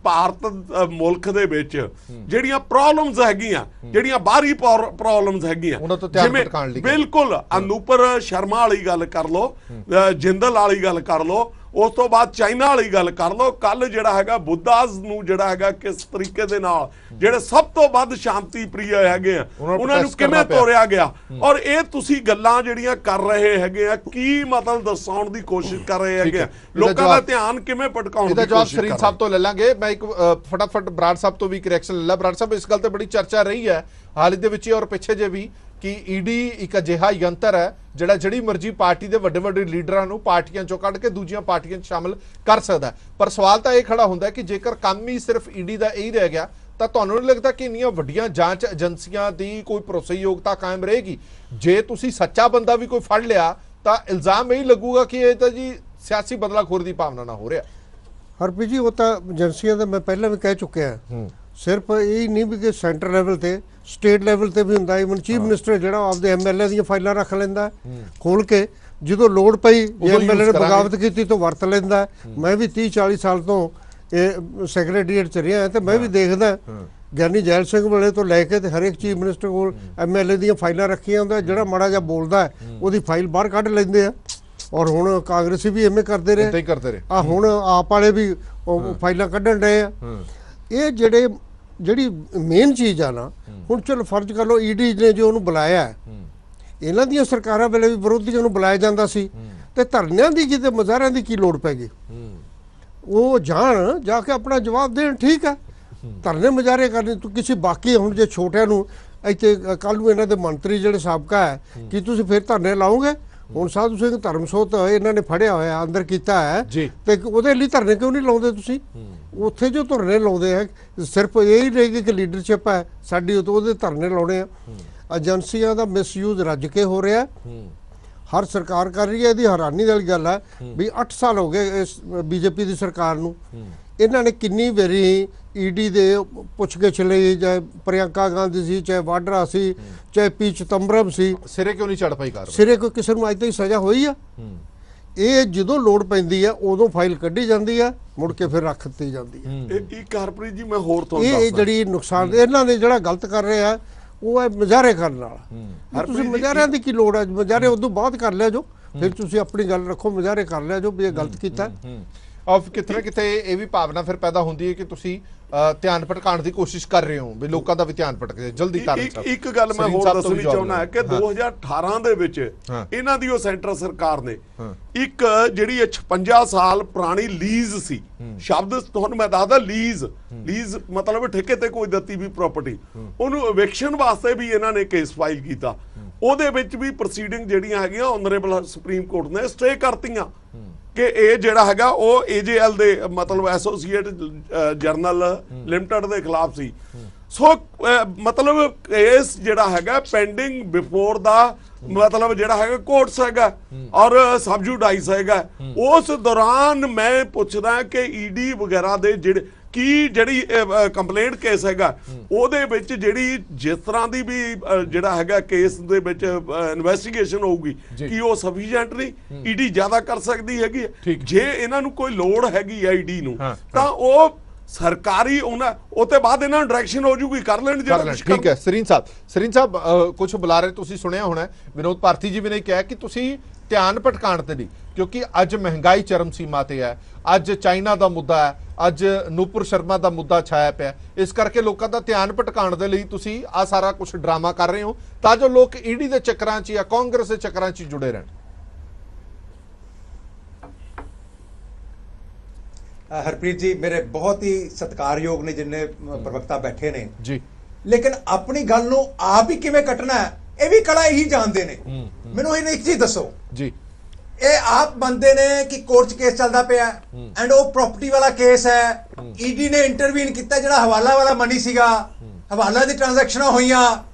Speaker 4: ਭਾਰਤ ਮੁਲਕ ਦੇ ਵਿੱਚ ਜਿਹੜੀਆਂ ਪ੍ਰੋਬਲਮਸ ਹੈਗੀਆਂ ਜਿਹੜੀਆਂ ਬਾਹਰੀ ਪ੍ਰੋਬਲਮਸ ਹੈਗੀਆਂ ਜਿਵੇਂ ਬਿਲਕੁਲ ਅਨੂਪਰ ਸ਼ਰਮਾ ਵਾਲੀ ਗੱਲ ਕਰ ਲੋ, ਜਿੰਦਲ ਵਾਲੀ ਗੱਲ ਕਰ ਲੋ, ਉਸ ਤੋਂ ਬਾਅਦ ਚਾਈਨਾ ਵਾਲੀ ਗੱਲ ਕਰ ਲਓ। ਕੱਲ ਜਿਹੜਾ ਹੈਗਾ ਬੁੱਧਾਸ ਨੂੰ ਜਿਹੜਾ ਹੈਗਾ ਕਿਸ ਤਰੀਕੇ ਦੇ ਨਾਲ ਜਿਹੜੇ ਸਭ ਤੋਂ ਵੱਧ ਸ਼ਾਂਤੀ ਪ੍ਰਿਯ ਹੈਗੇ ਆ ਉਹਨਾਂ ਨੂੰ ਕਿਵੇਂ ਤੋੜਿਆ ਗਿਆ। ਔਰ ਇਹ ਤੁਸੀਂ ਗੱਲਾਂ ਜਿਹੜੀਆਂ ਕਰ ਰਹੇ ਹੈਗੇ ਆ ਕੀ ਮਤਲਬ ਦਰਸਾਉਣ ਦੀ ਕੋਸ਼ਿਸ਼ ਕਰ ਰਹੇ ਹੈਗੇ ਆ, ਲੋਕਾਂ ਦਾ ਧਿਆਨ ਕਿਵੇਂ ਭਟਕਾਉਣ ਦੀ ਕੋਸ਼ਿਸ਼ ਕਰ ਰਹੇ। ਇਹਦਾ ਜਵਾਬ
Speaker 1: ਸਰੀਨ ਸਾਹਿਬ ਤੋਂ ਲੈ ਲਾਂਗੇ। ਮੈਂ ਇੱਕ ਫਟਾਫਟ ਬਰਾੜ ਸਾਹਿਬ ਤੋਂ ਵੀ ਇੱਕ ਰਿਐਕਸ਼ਨ ਲੈ ਲਾ। ਬਰਾੜ ਸਾਹਿਬ, ਇਸ ਗੱਲ ਤੇ ਬੜੀ ਚਰਚਾ ਰਹੀ ਹੈ ਹਾਲ ਹੀ ਦੇ ਵਿੱਚ ਔਰ ਪਿੱਛੇ ਜੇ ਵੀ ਕਿ ਈਡੀ ਇੱਕ ਅਜਿਹਾ ਯੰਤਰ ਹੈ ਜਿਹੜਾ ਜਿਹੜੀ ਮਰਜ਼ੀ ਪਾਰਟੀ ਦੇ ਵੱਡੇ ਵੱਡੇ ਲੀਡਰਾਂ ਨੂੰ ਪਾਰਟੀਆਂ ਚੋਂ ਕੱਢ ਕੇ ਦੂਜੀਆਂ ਪਾਰਟੀਆਂ 'ਚ ਸ਼ਾਮਲ ਕਰ ਸਕਦਾ। ਪਰ ਸਵਾਲ ਤਾਂ ਇਹ ਖੜਾ ਹੁੰਦਾ ਕਿ ਜੇਕਰ ਕੰਮ ਹੀ ਸਿਰਫ ਈਡੀ ਦਾ ਇਹੀ ਰਹਿ ਗਿਆ ਤਾਂ ਤੁਹਾਨੂੰ ਨਹੀਂ ਲੱਗਦਾ ਕਿ ਇੰਨੀਆਂ ਵੱਡੀਆਂ ਜਾਂਚ ਏਜੰਸੀਆਂ ਦੀ ਕੋਈ ਭਰੋਸੇਯੋਗਤਾ ਕਾਇਮ ਰਹੇਗੀ? ਜੇ ਤੁਸੀਂ ਸੱਚਾ ਬੰਦਾ ਵੀ ਕੋਈ ਫੜ ਲਿਆ ਤਾਂ ਇਲਜ਼ਾਮ ਇਹੀ ਲੱਗੂਗਾ ਕਿ ਇਹ ਤਾਂ ਜੀ ਸਿਆਸੀ ਬਦਲਾਖੋਰੀ ਦੀ ਭਾਵਨਾ ਨਾਲ ਹੋ ਰਿਹਾ।
Speaker 5: ਹਰਪ੍ਰੀਤ ਜੀ, ਉਹ ਤਾਂ ਏਜੰਸੀਆਂ ਦਾ ਮੈਂ ਪਹਿਲਾਂ ਵੀ ਕਹਿ ਚੁੱਕਿਆ, ਸਿਰਫ ਇਹ ਨਹੀਂ ਵੀ ਕਿ ਸੈਂਟਰ ਲੈਵਲ ਤੇ ਸਟੇਟ ਲੈਵਲ ਤੇ ਵੀ ਹੁੰਦਾ। ਇਵਨ ਚੀਫ ਮਿਨਿਸਟਰ ਜਿਹੜਾ ਆਪਦੇ ਐਮਐਲਏ ਦੀਆਂ ਫਾਈਲਾਂ ਰੱਖ ਲੈਂਦਾ ਖੋਲ ਕੇ, ਜਦੋਂ ਲੋੜ ਪਈ ਜੇ ਐਮਐਲਏ ਨੇ ਬਗਾਵਤ ਕੀਤੀ ਤਾਂ ਵਰਤ ਲੈਂਦਾ। ਮੈਂ ਵੀ 30-40 ਸਾਲ ਤੋਂ ਇਹ ਸੈਕਟਰੀਏਟ ਚ ਰਿਹਾ ਤੇ ਮੈਂ ਵੀ ਦੇਖਦਾ ਗਿਆਨੀ ਜੈਲ ਸਿੰਘ ਵੇਲੇ ਤੋਂ ਲੈ ਕੇ ਤੇ ਹਰੇਕ ਚੀਫ ਮਿਨਿਸਟਰ ਕੋਲ ਐਮਐਲਏ ਦੀਆਂ ਫਾਈਲਾਂ ਰੱਖੀਆਂ ਹੁੰਦਾ। ਜਿਹੜਾ ਮਾੜਾ ਜਿਹਾ ਬੋਲਦਾ ਉਹਦੀ ਫਾਈਲ ਬਾਹਰ ਕੱਢ ਲੈਂਦੇ ਆ। ਔਰ ਹੁਣ ਕਾਂਗਰਸੀ ਵੀ ਐਵੇਂ ਕਰਦੇ ਰਹੇ ਆ, ਹੁਣ ਆਪ ਵਾਲੇ ਵੀ ਫਾਈਲਾਂ ਕੱਢਣ ਰਹੇ ਆ। ਇਹ ਜਿਹੜੀ ਮੇਨ ਚੀਜ਼ ਆ ਨਾ, ਹੁਣ ਚਲੋ ਫਰਜ਼ ਕਰ ਲਓ ਈਡੀ ਨੇ ਜੋ ਉਹਨੂੰ ਬੁਲਾਇਆ, ਇਹਨਾਂ ਦੀਆਂ ਸਰਕਾਰਾਂ ਵੇਲੇ ਵੀ ਵਿਰੋਧੀਆਂ ਨੂੰ ਬੁਲਾਇਆ ਜਾਂਦਾ ਸੀ ਤੇ ਧਰਨਿਆਂ ਦੀ ਕਿਤੇ ਮੁਜ਼ਾਹਰਿਆਂ ਦੀ ਕੀ ਲੋੜ ਪੈ ਗਈ? ਉਹ ਜਾਣ ਜਾ ਕੇ ਆਪਣਾ ਜਵਾਬ ਦੇਣ, ਠੀਕ ਹੈ। ਧਰਨੇ ਮੁਜ਼ਾਹਰੇ ਕਰਨੇ ਤੂੰ ਕਿਸੇ ਬਾਕੀ ਹੁਣ ਜੇ ਛੋਟਿਆਂ ਨੂੰ ਇੱਥੇ ਕੱਲ ਨੂੰ ਇਹਨਾਂ ਦੇ ਮੰਤਰੀ ਜਿਹੜੇ ਸਾਬਕਾ ਹੈ ਕੀ ਤੁਸੀਂ ਫਿਰ ਧਰਨੇ ਲਾਓਗੇ? ਹੁਣ ਸਾਧੂ ਸਿੰਘ ਧਰਮਸੋਤ ਇਹਨਾਂ ਨੇ ਫੜਿਆ ਹੋਇਆ ਅੰਦਰ ਕੀਤਾ ਹੈ ਤੇ ਉਹਦੇ ਲਈ ਧਰਨੇ ਕਿਉਂ ਨਹੀਂ ਲਾਉਂਦੇ ਤੁਸੀਂ? ਉੱਥੇ ਜੋ ਧਰਨੇ ਲਾਉਂਦੇ ਆ ਸਿਰਫ ਇਹ ਹੀ ਰਹੇਗੀ ਕਿ ਲੀਡਰਸ਼ਿਪ ਹੈ ਸਾਡੀ, ਉਹਦੇ ਧਰਨੇ ਲਾਉਣੇ ਆ। ਏਜੰਸੀਆਂ ਦਾ ਮਿਸਯੂਜ਼ ਰੱਜ ਕੇ ਹੋ ਰਿਹਾ, ਹਰ ਸਰਕਾਰ ਕਰ ਰਹੀ ਹੈ। ਇਹਦੀ ਹੈਰਾਨੀ ਵਾਲੀ ਗੱਲ ਹੈ ਵੀ 8 ਸਾਲ ਹੋ ਗਏ ਇਸ ਬੀਜੇਪੀ ਦੀ ਸਰਕਾਰ ਨੂੰ। ਇਹਨਾਂ ਨੇ ਕਿੰਨੀ ਵਾਰੀ ਈਡੀ ਦੇ ਪੁੱਛਗਿੱਛ ਲਈ, ਚਾਹੇ ਪ੍ਰਿਯੰਕਾ ਗਾਂਧੀ ਸੀ, ਚਾਹੇ ਵਾਡਰਾ ਸੀ, ਚਾਹੇ ਪੀ ਚਿਦੰਬਰਮ ਸੀ,
Speaker 1: ਸਿਰੇ ਕਿਉਂ ਨਹੀਂ ਚੜ ਪਈ ਕਾਰ?
Speaker 5: ਸਿਰੇ ਕੋਈ ਕਿਸੇ ਨੂੰ ਅੱਜ ਤੱਕ ਸਜ਼ਾ ਹੋਈ ਆ? ਇਹ ਜਦੋਂ ਲੋੜ ਪੈਂਦੀ ਆ ਉਦੋਂ ਫਾਈਲ ਕੱਢੀ ਜਾਂਦੀ ਆ, ਮੁੜ ਕੇ ਫਿਰ ਰੱਖ ਦਿੱਤੀ ਜਾਂਦੀ ਹੈ।
Speaker 4: ਇੱਕ ਹਰਪ੍ਰੀਤ ਜੀ ਮੈਂ ਹੋਰ ਤੁਹਾਨੂੰ
Speaker 5: ਇਹ ਜਿਹੜੀ ਨੁਕਸਾਨ ਇਹਨਾਂ ਨੇ ਜਿਹੜਾ ਗਲਤ ਕਰ ਰਹੇ ਆ ਉਹ ਹੈ ਮੁਜ਼ਾਹਰੇ ਕਰਨ ਵਾਲਾ। ਤੁਸੀਂ ਮੁਜ਼ਾਹਰਿਆਂ ਦੀ ਕੀ ਲੋੜ ਹੈ? ਮੁਜ਼ਾਹਰੇ ਉਦੋਂ ਬਾਅਦ ਕਰ ਲਿਆ ਜੋ, ਫਿਰ ਤੁਸੀਂ ਆਪਣੀ ਗੱਲ ਰੱਖੋ, ਮੁਜ਼ਾਹਰੇ ਕਰ ਲਿਆ ਜੋ ਵੀ ਇਹ ਗਲਤ ਕੀਤਾ।
Speaker 1: ਔਰ ਕਿਤੇ ਕਿਤੇ ਇਹ ਵੀ ਭਾਵਨਾ ਫਿਰ ਪੈਦਾ ਹੁੰਦੀ ਹੈ ਕਿ ਤੁਸੀਂ ਧਿਆਨ ਭਟਕਾਉਣ ਦੀ ਕੋਸ਼ਿਸ਼ ਕਰ ਰਹੇ ਹੋ ਵੀ ਲੋਕਾਂ ਦਾ ਵੀ ਧਿਆਨ ਭਟਕ ਜਾਏ ਜਲਦੀ ਕਾਰਨ ਸਾਹਿਬ।
Speaker 4: ਇੱਕ ਗੱਲ ਮੈਂ ਹੋਰ ਦੱਸਣੀ ਚਾਹੁੰਦਾ ਹੈ ਕਿ 2018 ਦੇ ਵਿੱਚ ਇਹਨਾਂ ਦੀ ਉਹ ਸੈਂਟਰ ਸਰਕਾਰ ਨੇ ਇੱਕ ਜਿਹੜੀ 56 ਸਾਲ ਪੁਰਾਣੀ ਲੀਜ਼ ਸੀ, ਸ਼ਬਦ ਤੁਹਾਨੂੰ ਮੈਂ ਦੱਸਦਾ, ਲੀਜ਼ ਮਤਲਬ ਠੇਕੇ ਤੇ ਕੋਈ ਦਿੱਤੀ ਵੀ ਪ੍ਰਾਪਰਟੀ, ਉਹਨੂੰ ਇਵੈਕਸ਼ਨ ਵਾਸਤੇ ਵੀ ਇਹਨਾਂ ਨੇ ਕੇਸ ਫਾਈਲ ਕੀਤਾ। ਉਹਦੇ ਵਿੱਚ ਵੀ ਪ੍ਰੋਸੀਡਿੰਗ ਜਿਹੜੀਆਂ ਹੈਗੀਆਂ ਆਨਰੇਬਲ ਸੁਪਰੀਮ ਕੋਰਟ ਨੇ ਸਟੇ ਕਰਤੀਆਂ ਕਿ ਇਹ ਜਿਹੜਾ ਹੈਗਾ ਉਹ AJL ਦੇ ਮਤਲਬ ਐਸੋਸੀਏਟ ਜਰਨਲ ਲਿਮਟਿਡ ਦੇ ਖਿਲਾਫ ਸੀ। ਸੋ ਮਤਲਬ ਕੇਸ ਜਿਹੜਾ ਹੈਗਾ ਪੈਂਡਿੰਗ ਬਿਫੋਰ ਦਾ ਮਤਲਬ ਜਿਹੜਾ ਹੈਗਾ ਕੋਰਟਸ ਹੈਗਾ ਔਰ ਸਬਜੂਡਾਈਸ ਹੈਗਾ। ਉਸ ਦੌਰਾਨ ਮੈਂ ਪੁੱਛਦਾ ਕਿ ਈਡੀ ਵਗੈਰਾ ਦੇ ਜਿਹੜੀ ਕੰਪਲੇਂਟ ਕੇਸ ਹੈਗਾ ਉਹਦੇ ਵਿੱਚ ਜਿਹੜੀ ਜਿਸ ਤਰ੍ਹਾਂ ਦੀ ਵੀ ਜਿਹੜਾ ਹੈਗਾ ਕੇਸ ਦੇ ਵਿੱਚ ਇਨਵੈਸਟੀਗੇਸ਼ਨ ਹੋਊਗੀ ਕਿ ਉਹ ਸਫੀਸ਼ੀਐਂਟ ਨਹੀਂ, ਈਡੀ ਜ਼ਿਆਦਾ ਕਰ ਸਕਦੀ ਹੈਗੀ। ਜੇ ਇਹਨਾਂ ਨੂੰ ਕੋਈ ਲੋੜ ਹੈਗੀ ਹੈ ਈਡੀ ਨੂੰ ਤਾਂ ਉਹ ਸਰਕਾਰੀ ਉਹਨਾਂ ਉਹਤੇ ਬਾਅਦ ਇਹਨਾਂ ਨੂੰ ਡਾਇਰੈਕਸ਼ਨ ਹੋ ਜੂਗੀ, ਕਰ ਲੈਣ ਜਿਹੜਾ।
Speaker 1: ਠੀਕ ਹੈ ਸਰੀਨ ਸਾਹਿਬ ਕੁਝ ਬੁਲਾ ਰਹੇ, ਤੁਸੀਂ ਸੁਣਿਆ ਹੋਣਾ ਵਿਨੋਦ ਭਾਰਤੀ ਜੀ ਵੀ ਨੇ ਕਿਹਾ ਕਿ ਤੁਸੀਂ ਧਿਆਨ ਭਟਕਾਉਣ ਤੇ ਨਹੀਂ, ਕਿਉਂਕਿ ਅੱਜ ਮਹਿੰਗਾਈ ਚਰਮ ਸੀਮਾ ਤੇ ਹੈ, ਅੱਜ ਚਾਈਨਾ ਦਾ ਮੁੱਦਾ ਹੈ, ਅੱਜ ਨੂਪੁਰ ਸ਼ਰਮਾ ਦਾ ਮੁੱਦਾ ਛਾਇਆ ਪਿਆ, ਇਸ ਕਰਕੇ ਲੋਕਾਂ ਦਾ ਧਿਆਨ ਭਟਕਾਉਣ ਦੇ ਲਈ ਤੁਸੀਂ ਆ ਸਾਰਾ ਕੁਝ ਡਰਾਮਾ ਕਰ ਰਹੇ ਹੋ ਤਾਂ ਜੋ ਲੋਕ ਈਡੀ ਦੇ ਚੱਕਰਾਂ 'ਚ ਜਾਂ ਕਾਂਗਰਸ ਦੇ ਚੱਕਰਾਂ 'ਚ ਜੁੜੇ ਰਹਿਣ।
Speaker 2: हरप्रीत जी मेरे बहुत ही सत्कारयोग ने जिन्ने प्रवक्ता बैठे ने
Speaker 1: जी,
Speaker 2: लेकिन अपनी गल नूं आप ही किवें कटना है ये भी कला यही जानते ने। मैनूं एक चीज दसो जी, ये आप बनते ने कि कोर्ट च केस चलता पिया एंड वो प्रॉपर्टी वाला केस है, ईडी ने इंटरवीन किया, जिहड़ा हवाला वाला मनी सीगा, हवाला दी ट्रांजैक्शनां होईयां,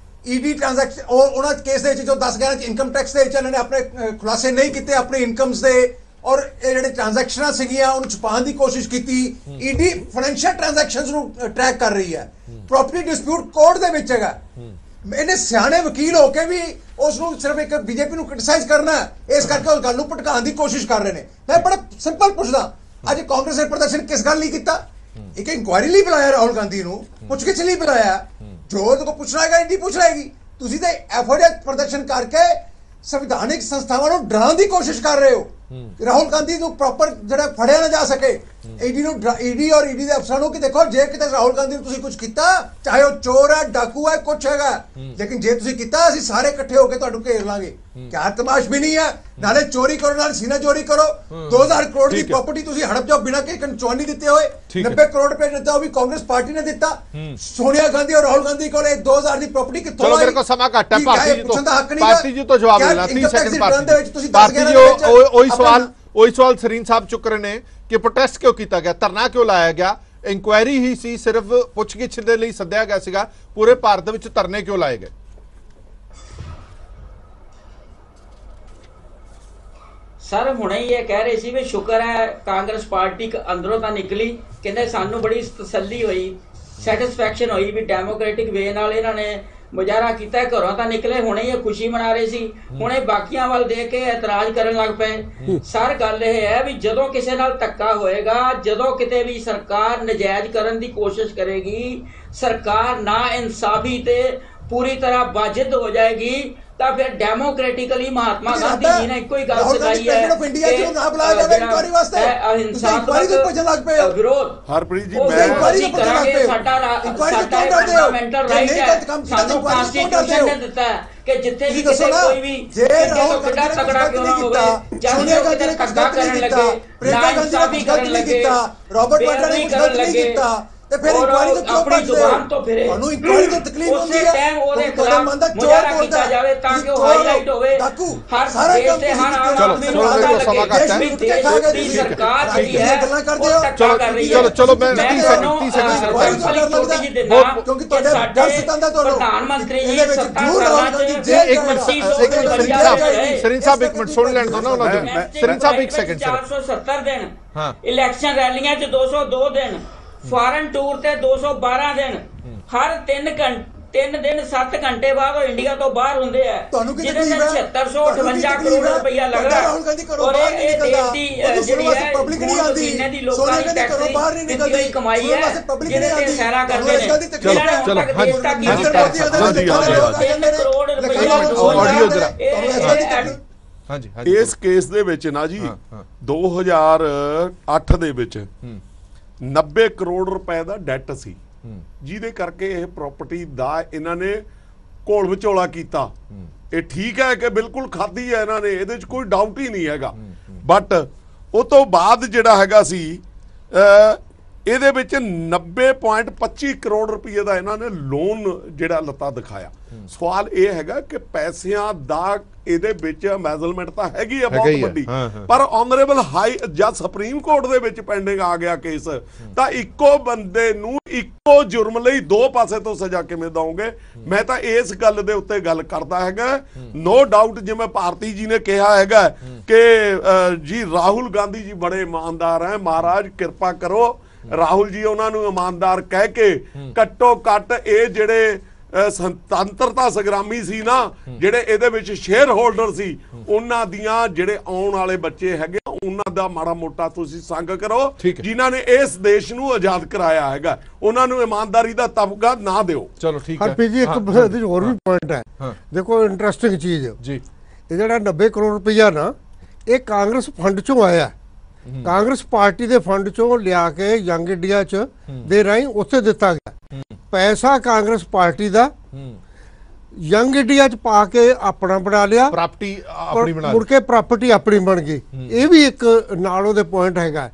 Speaker 2: ईडी ट्रांजैक्शन और उन्हां केस दे जो 10-11 इनकम टैक्स दे विच इन्हां ने अपने खुलासे नहीं किए अपने इनकम्स दे और ਜਿਹੜੇ ਟ੍ਰਾਂਜੈਕਸ਼ਨਾਂ ਸੀਗੀਆਂ ਉਹਨੂੰ ਛੁਪਾਉਣ ਦੀ ਕੋਸ਼ਿਸ਼ ਕੀਤੀ। ਈਡੀ ਫਾਈਨੈਂਸ਼ੀਅਲ ਟ੍ਰਾਂਜੈਕਸ਼ਨਸ ਨੂੰ ਟਰੈਕ ਕਰ ਰਹੀ ਹੈ, ਪ੍ਰੋਪਰਟੀ ਡਿਸਪਿਊਟ ਕੋਰਟ ਦੇ ਵਿੱਚ ਹੈਗਾ। ਇਹਨੇ ਸਿਆਣੇ ਵਕੀਲ ਹੋ ਕੇ ਵੀ ਉਸ ਨੂੰ ਸਿਰਫ ਇੱਕ ਬੀਜੇਪੀ ਨੂੰ ਕ੍ਰਿਟਿਸਾਈਜ਼ ਕਰਨਾ, ਇਸ ਕਰਕੇ ਉਹ ਗੱਲ ਨੂੰ ਭਟਕਾਉਣ ਦੀ ਕੋਸ਼ਿਸ਼ ਕਰ ਰਹੇ ਨੇ। ਮੈਂ ਬੜਾ ਸਿੰਪਲ ਪੁੱਛਦਾ, ਅੱਜ ਕਾਂਗਰਸ ਨੇ ਪ੍ਰਦਰਸ਼ਨ ਕਿਸ ਗੱਲ ਲਈ ਕੀਤਾ? ਇੱਕ ਇਨਕੁਆਇਰੀ ਲਈ ਬੁਲਾਇਆ ਰਾਹੁਲ ਗਾਂਧੀ ਨੂੰ, ਪੁੱਛਗਿੱਛ ਲਈ ਬੁਲਾਇਆ, ਜੋ ਉਹਦੇ ਕੋਲ ਪੁੱਛਣਾ ਹੈਗਾ ਈਡੀ ਪੁੱਛ ਲਏਗੀ। ਤੁਸੀਂ ਤਾਂ ਐਫਓਰਡ ਪ੍ਰਦਰਸ਼ਨ ਕਰਕੇ ਸੰਵਿਧਾਨਿਕ ਸੰਸਥਾਵਾਂ ਨੂੰ ਡਰਾਉਣ ਦੀ ਕੋਸ਼ਿਸ਼ ਕਰ ਰਹੇ ਹੋ। ਰਾਹੁਲ ਗਾਂਧੀ ਨੂੰ ਪ੍ਰੋਪਰ ਜਿਹੜਾ ਫੜਿਆ ਨਾ ਜਾ ਸਕੇ, ਈਡੀ ਔਰ ਈਡੀ ਦੇ ਅਫਸਰਾਂ ਨੂੰ ਕਿ ਦੇਖੋ ਜੇ ਕਿਤੇ ਰਾਹੁਲ ਗਾਂਧੀ ਨੂੰ ਤੁਸੀਂ ਕੁਝ ਕੀਤਾ, ਚਾਹੇ ਉਹ ਚੋਰ ਹੈ, ਡਾਕੂ ਹੈ, ਕੁਛ ਹੈਗਾ, ਲੇਕਿਨ ਜੇ ਤੁਸੀਂ ਕੀਤਾ ਅਸੀਂ ਸਾਰੇ ਇਕੱਠੇ ਹੋ ਕੇ ਤੁਹਾਨੂੰ ਘੇਰ ਲਾਂਗੇ। ਕਿਆ ਤਮਾਸ਼ ਵੀ ਨਹੀਂ ਹੈ, ਨਾਲੇ ਚੋਰੀ ਕਰੋ ਨਾਲ ਸੀਨਾ ਚੋਰੀ ਕਰੋ। 2000 ਕਰੋੜ ਦੀ ਪ੍ਰਾਪਰਟੀ ਤੁਸੀਂ ਹੜਪ ਜਾਓ ਬਿਨਾਂ ਕਿ ਕੰਚਵਾਨੀ ਦਿੱਤੇ ਹੋਏ। 90 ਕਰੋੜ ਰੁਪਏ ਦਿੱਤਾ, ਉਹ ਵੀ ਕਾਂਗਰਸ ਪਾਰਟੀ ਨੇ ਦਿੱਤਾ। ਸੋਨੀਆ ਗਾਂਧੀ ਔਰ ਰਾਹੁਲ ਗਾਂਧੀ ਕੋਲ 2000 ਦੀ ਪ੍ਰਾਪਰਟੀ ਕਿੱਥੋਂ ਆਈ?
Speaker 1: ਮੇਰੇ ਕੋਲ ਸਮਾਂ ਘੱਟ ਹੈ, ਭਾਰਤੀ ਜੀ ਤੋਂ ਜਵਾਬ ਲੈਣਾ। 30 ਸੈਕਿੰਡ ਭਾਰਤੀ ਜੀ ਉਹੀ ਸਵਾਲ ਸਰੀਨ ਸਾਹਿਬ ਚੁੱਕ ਰਹੇ ਨੇ ਕਿ ਪ੍ਰੋਟੈਸਟ ਕਿਉਂ ਕੀਤਾ ਗਿਆ, ਧਰਨਾ ਕਿਉਂ ਲਾਇਆ ਗਿਆ? ਇਨਕੁਆਇਰੀ ਹੀ ਸੀ, ਸਿਰਫ ਪੁੱਛਗਿੱਛ ਦੇ ਲਈ ਸੱਦਿਆ ਗਿਆ ਸੀਗਾ, ਪੂਰੇ ਭਾਰਤ ਵਿੱਚ ਧਰਨੇ ਕਿਉਂ ਲਾਏ ਗਏ?
Speaker 3: ਸਰ ਹੁਣੇ ਹੀ ਇਹ ਕਹਿ ਰਹੇ ਸੀ ਵੀ ਸ਼ੁਕਰ ਹੈ ਕਾਂਗਰਸ ਪਾਰਟੀ ਅੰਦਰੋਂ ਤਾਂ ਨਿਕਲੀ, ਕਹਿੰਦੇ ਸਾਨੂੰ ਬੜੀ ਤਸੱਲੀ ਹੋਈ, ਸੈਟੀਸਫੈਕਸ਼ਨ ਹੋਈ ਵੀ ਡੈਮੋਕ੍ਰੈਟਿਕ ਵੇ ਨਾਲ ਇਹਨਾਂ ਨੇ ਮੁਜ਼ਾਹਰਾ ਕੀਤਾ, ਘਰੋਂ ਤਾਂ ਨਿਕਲੇ। ਹੁਣੇ ਇਹ ਖੁਸ਼ੀ ਮਨਾ ਰਹੇ ਸੀ, ਹੁਣੇ ਬਾਕੀਆਂ ਵੱਲ ਦੇਖ ਕੇ ਇਤਰਾਜ਼ ਕਰਨ ਲੱਗ ਪਏ। ਸਰ ਗੱਲ ਇਹ ਹੈ ਵੀ ਜਦੋਂ ਕਿਸੇ ਨਾਲ ਧੱਕਾ ਹੋਏਗਾ, ਜਦੋਂ ਕਿਤੇ ਵੀ ਸਰਕਾਰ ਨਜਾਇਜ਼ ਕਰਨ ਦੀ ਕੋਸ਼ਿਸ਼ ਕਰੇਗੀ, ਸਰਕਾਰ ਨਾ ਇਨਸਾਫੀ ਤੇ ਪੂਰੀ ਤਰ੍ਹਾਂ ਵਾਜਿਦ ਹੋ ਜਾਏਗੀ, ਤਾਂ ਫਿਰ ਡੈਮੋਕ੍ਰੈਟਿਕਲੀ ਮਹਾਤਮਾ ਗਾਂਧੀ ਜੀ ਨੇ ਇੱਕੋ ਹੀ ਗੱਲ ਸਿਖਾਈ ਹੈ ਅਹਿੰਸਾ ਦਾ ਵਿਰੋਧ।
Speaker 4: ਹਰਪ੍ਰੀਤ ਜੀ
Speaker 3: ਮੈਂ ਕਰਾਂਗੇ, ਸਾਡਾ ਫੰਡਾਮੈਂਟਲ ਰਾਈਟ ਹੈ, ਸਾਨੂੰ ਕਨਸਟੀਟਿਊਸ਼ਨ ਨੇ ਦਿੱਤਾ ਹੈ ਕਿ ਜਿੱਥੇ ਵੀ ਕਿਸੇ ਕੋਈ ਵੀ ਕਿਤੇ ਤੋਂ ਕਿੱਡਾ ਤਕੜਾ ਕਿਉਂ ਨਾ ਹੋਵੇ, ਚਾਹੇ ਉਹ ਕਿਤੇ ਧੱਕਾ ਕਰਨ ਲੱਗੇ, ਨਾ ਇਨਸਾਫੀ ਕਰਨ ਲੱਗੇ,
Speaker 2: ਰੋਬਰਟ ਵਾਡਰਾ ਨੇ ਗਲਤ ਨਹੀਂ ਕੀਤਾ, ਤੇ ਫਿਰ ਇਨਕੁਆਇਰੀ ਤੋਂ ਕਿਉਂ
Speaker 3: ਆਪਣੀ ਜ਼ੁਬਾਨ ਤੋਂ ਫਿਰੇ?
Speaker 2: ਤੁਹਾਨੂੰ ਇਨਕੁਆਇਰੀ ਤੋਂ ਤਕਲੀਫ ਹੁੰਦੀ ਹੈ,
Speaker 3: ਟਾਈਮ ਉਹਦੇ ਖਿਲਾਫ ਮੁਜ਼ਾਹਰਾ ਕੀਤਾ ਜਾਵੇ ਤਾਂ ਕਿ ਉਹ ਹਾਈਲਾਈਟ ਹੋਵੇ। ਹਰ ਦੇਸ਼ ਦੇ ਹਰ ਆਦਮੀ ਨੂੰ ਪਤਾ ਲੱਗੇ ਦੇਸ਼ ਦੀ ਸਰਕਾਰ ਜਿਹੜੀ ਹੈ ਉਹ ਧੱਕਾ ਕਰ ਰਹੀ ਹੈ।
Speaker 1: ਚਲੋ ਮੈਂ 30 ਸੈਕਿੰਡ
Speaker 2: ਕਿਉਂਕਿ ਤੁਹਾਡੇ ਡਰ ਸਤਾਉਂਦਾ ਤੁਹਾਨੂੰ
Speaker 3: ਪ੍ਰਧਾਨ ਮੰਤਰੀ ਜੀ ਸੱਤਾ ਸਾਲਾਂ ਚ
Speaker 1: ਇੱਕ ਮਿੰਟ ਸਰੀਨ ਸਾਹਿਬ ਇੱਕ ਮਿੰਟ ਸੁਣ ਲੈਣ ਦੋ ਨਾ ਉਹਨਾਂ ਦੇ। ਸਰੀਨ ਸਾਹਿਬ ਇੱਕ ਸੈਕਿੰਡ
Speaker 3: 470 ਦਿਨ, ਇਲੈਕਸ਼ਨ ਰੈਲੀਆਂ ਚ 202 ਦਿਨ, ਫਾਰਨ ਟੂਰ ਤੇ 212 ਦਿਨ, ਹਰ 3 ਦਿਨ 7 ਘੰਟੇ ਬਾਅਦ ਉਹ ਇੰਡੀਆ ਤੋਂ ਬਾਹਰ ਹੁੰਦੇ ਆ, ਜਿਹਦੇ ਤੇ 7658 ਕਰੋੜ ਰੁਪਇਆ ਲੱਗਾ। ਔਰ ਇਹ ਦੇਸ਼ ਦੀ ਜਿਹੜੀ ਹੈ ਪਸੀਨੇ ਦੀ ਲੋਕਾਂ ਦੀ ਟੈਕਸ ਦੀ ਕਮਾਈ ਹੈ, ਜਿਹਦੇ ਤੇ ਸੈਰਾ ਕਰਦੇ ਨੇ। ਚਲੋ 3 ਕਰੋੜ ਰੁਪਇਆ
Speaker 4: ਇਸ ਕੇਸ ਦੇ ਵਿੱਚ ਨਾ ਜੀ 2008 ਦੇ ਵਿੱਚ 90 ਕਰੋੜ ਰੁਪਏ ਦਾ ਡੈਟ ਸੀ, ਜਿਹਦੇ ਕਰਕੇ ਇਹ ਪ੍ਰਾਪਰਟੀ ਦਾ ਇਹਨਾਂ ਨੇ ਘੋਲ ਵਿਚੋਲਾ ਕੀਤਾ। ਇਹ ਠੀਕ ਹੈ ਕਿ ਬਿਲਕੁਲ ਖਾਧੀ ਹੈ ਇਹਨਾਂ ਨੇ, ਇਹਦੇ 'ਚ ਕੋਈ ਡਾਊਟ ਹੀ ਨਹੀਂ ਹੈਗਾ, ਬਟ ਉਹ ਤੋਂ ਬਾਅਦ ਜਿਹੜਾ ਹੈਗਾ ਸੀ ਇਹਦੇ ਵਿੱਚ 90.25 ਕਰੋੜ ਰੁਪਏ ਦਾ ਇਹਨਾਂ ਨੇ ਲੋਨ ਜਿਹੜਾ ਲੱਤਾ ਦਿਖਾਇਆ। ਸਵਾਲ ਇਹ ਹੈਗਾ ਕਿ ਪੈਸਿਆਂ ਦਾ ਇਹਦੇ ਵਿੱਚ ਮੈਜ਼ਲਮੈਂਟ ਤਾਂ ਹੈਗੀ ਆ ਬਹੁਤ ਵੱਡੀ, ਪਰ ਆਨਰੇਬਲ ਹਾਈ ਜੱਜ ਸੁਪਰੀਮ ਕੋਰਟ ਦੇ ਵਿੱਚ ਪੈਂਡਿੰਗ ਆ ਗਿਆ ਕੇਸ, ਤਾਂ ਇੱਕੋ ਬੰਦੇ ਨੂੰ ਇੱਕੋ ਜੁਰਮ ਲਈ ਦੋ ਪਾਸੇ ਤੋਂ ਸਜ਼ਾ ਕਿਵੇਂ ਦਓਗੇ? ਮੈਂ ਤਾਂ ਇਸ ਗੱਲ ਦੇ ਉੱਤੇ ਗੱਲ ਕਰਦਾ ਹੈਗਾ। ਨੋ ਡਾਊਟ ਜਿਵੇਂ ਭਾਰਤੀ ਜੀ ਨੇ ਕਿਹਾ ਹੈਗਾ ਕਿ ਜੀ ਰਾਹੁਲ ਗਾਂਧੀ ਜੀ ਬੜੇ ਇਮਾਨਦਾਰ ਹੈ, ਮਹਾਰਾਜ ਕਿਰਪਾ ਕਰੋ ਰਾਹੁਲ ਜੀ ਉਹਨਾਂ ਨੂੰ ਇਮਾਨਦਾਰ ਕਹਿ ਕੇ ਘੱਟੋ ਘੱਟ ਇਹ ਜਿਹੜੇ ਸੁਤੰਤਰਤਾ ਸੰਗਰਾਮੀ ਸੀ ਨਾ, ਜਿਹੜੇ ਇਹਦੇ ਵਿੱਚ ਸ਼ੇਅਰ ਹੋਲਡਰ ਸੀ, ਉਹਨਾਂ ਦੀਆਂ ਜਿਹੜੇ ਆਉਣ ਵਾਲੇ ਬੱਚੇ ਹੈਗੇ ਉਹਨਾਂ ਦਾ ਮਾੜਾ ਮੋਟਾ ਤੁਸੀਂ ਸੰਗ ਕਰੋ, ਜਿਨ੍ਹਾਂ ਨੇ ਇਸ ਦੇਸ਼ ਨੂੰ ਆਜ਼ਾਦ ਕਰਾਇਆ ਹੈਗਾ, ਉਹਨਾਂ ਨੂੰ ਇਮਾਨਦਾਰੀ ਦਾ ਤਮਗਾ ਨਾ ਦਿਓ।
Speaker 1: ਚਲੋ ਠੀਕ ਹੈ
Speaker 5: ਹਰਪ੍ਰੀਤ ਜੀ, ਇੱਕ ਹੋਰ ਵੀ ਪੁਆਇੰਟ ਹੈ, ਦੇਖੋ ਇੰਟਰਸਟਿੰਗ ਚੀਜ਼ ਜੀ, ਇਹ ਜਿਹੜਾ 90 ਕਰੋੜ ਰੁਪਈਆ ਨਾ ਇਹ ਕਾਂਗਰਸ ਫੰਡ ਚੋਂ ਆਇਆ, ਕਾਂਗਰਸ ਪਾਰਟੀ ਦੇ ਫੰਡ ਚੋਂ ਲਿਆ ਕੇ ਯੰਗ ਇੰਡੀਆ ਚ ਦੇ ਰਾਹੀਂ ਉੱਥੇ ਦਿੱਤਾ ਗਿਆ ਪੈਸਾ, ਕਾਂਗਰਸ ਪਾਰਟੀ ਦਾ ਯੰਗ ਇੰਡੀਆ ਚ ਪਾ ਕੇ ਆਪਣਾ ਬਣਾ ਲਿਆ,
Speaker 1: ਪ੍ਰਾਪਰਟੀ ਆਪਣੀ ਬਣਾ
Speaker 5: ਮੁੜ ਕੇ ਪ੍ਰਾਪਰਟੀ ਆਪਣੀ ਬਣ ਗਈ। ਇਹ ਵੀ ਇੱਕ ਨਾਲ ਉਹਦੇ ਪੁਆਇੰਟ ਹੈਗਾ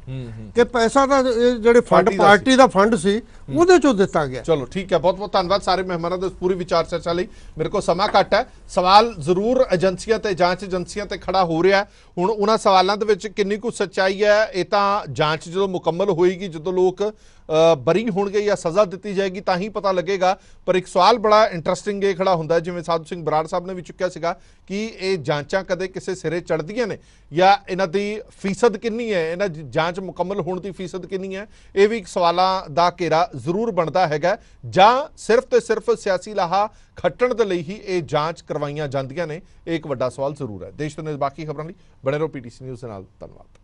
Speaker 5: ਕਿ ਪੈਸਾ ਦਾ ਜਿਹੜੇ ਫੰਡ ਪਾਰਟੀ ਦਾ ਫੰਡ ਸੀ ਉਹਦੇ ਚੋਂ ਦਿੱਤਾ ਗਿਆ।
Speaker 1: ਚਲੋ ਠੀਕ ਹੈ, ਬਹੁਤ ਬਹੁਤ ਧੰਨਵਾਦ ਸਾਰੇ ਮਹਿਮਾਨਾਂ ਦੇ ਪੂਰੀ ਵਿਚਾਰ ਚਰਚਾ ਲਈ। ਮੇਰੇ ਕੋਲ ਸਮਾਂ ਘੱਟ ਹੈ, ਸਵਾਲ ਜ਼ਰੂਰ ਏਜੰਸੀਆਂ ਤੇ ਜਾਂਚ ਏਜੰਸੀਆਂ ਤੇ ਖੜਾ ਹੋ ਰਿਹਾ। ਹੁਣ ਉਹਨਾਂ ਸਵਾਲਾਂ ਦੇ ਵਿੱਚ ਕਿੰਨੀ ਕੁ ਸੱਚਾਈ ਹੈ ਇਹ ਤਾਂ ਜਾਂਚ ਜਦੋਂ ਮੁਕੰਮਲ ਹੋਏਗੀ, ਜਦੋਂ ਲੋਕ ਬਰੀ ਹੋਣਗੇ ਜਾਂ ਸਜ਼ਾ ਦਿੱਤੀ ਜਾਏਗੀ ਤਾਂ ਹੀ ਪਤਾ ਲੱਗੇਗਾ। ਪਰ ਇੱਕ ਸਵਾਲ ਬੜਾ ਇੰਟਰਸਟਿੰਗ ਇਹ ਖੜਾ ਹੁੰਦਾ, ਜਿਵੇਂ ਸਾਧੂ ਸਿੰਘ ਬਰਾੜ ਸਾਹਿਬ ਨੇ ਵੀ ਚੁੱਕਿਆ ਸੀਗਾ ਕਿ ਇਹ ਜਾਂਚਾਂ ਕਦੇ ਕਿਸੇ ਸਿਰੇ ਚੜ੍ਹਦੀਆਂ ਨੇ ਜਾਂ ਇਹਨਾਂ ਦੀ ਫੀਸਦ ਕਿੰਨੀ ਹੈ, ਇਹਨਾਂ ਜਾਂਚ ਮੁਕੰਮਲ ਹੋਣ ਦੀ ਫੀਸਦ ਕਿੰਨੀ ਹੈ? ਇਹ ਵੀ ਇੱਕ ਸਵਾਲਾਂ ਦਾ ਘੇਰਾ ਜ਼ਰੂਰ ਬਣਦਾ ਹੈਗਾ, ਜਾਂ ਸਿਰਫ ਤੇ ਸਿਰਫ ਸਿਆਸੀ ਲਾਹਾ ਖੱਟਣ ਦੇ ਲਈ ਹੀ ਇਹ ਜਾਂਚ ਕਰਵਾਈਆਂ ਜਾਂਦੀਆਂ ਨੇ? ਇਹ ਇੱਕ ਵੱਡਾ ਸਵਾਲ ਜ਼ਰੂਰ ਹੈ। ਦੇਸ਼ ਦੁਨੀਆ ਦੀ ਬਾਕੀ ਖਬਰਾਂ ਲਈ ਬਣੇ ਰਹੋ PTC ਨਿਊਜ਼ ਦੇ ਨਾਲ। ਧੰਨਵਾਦ।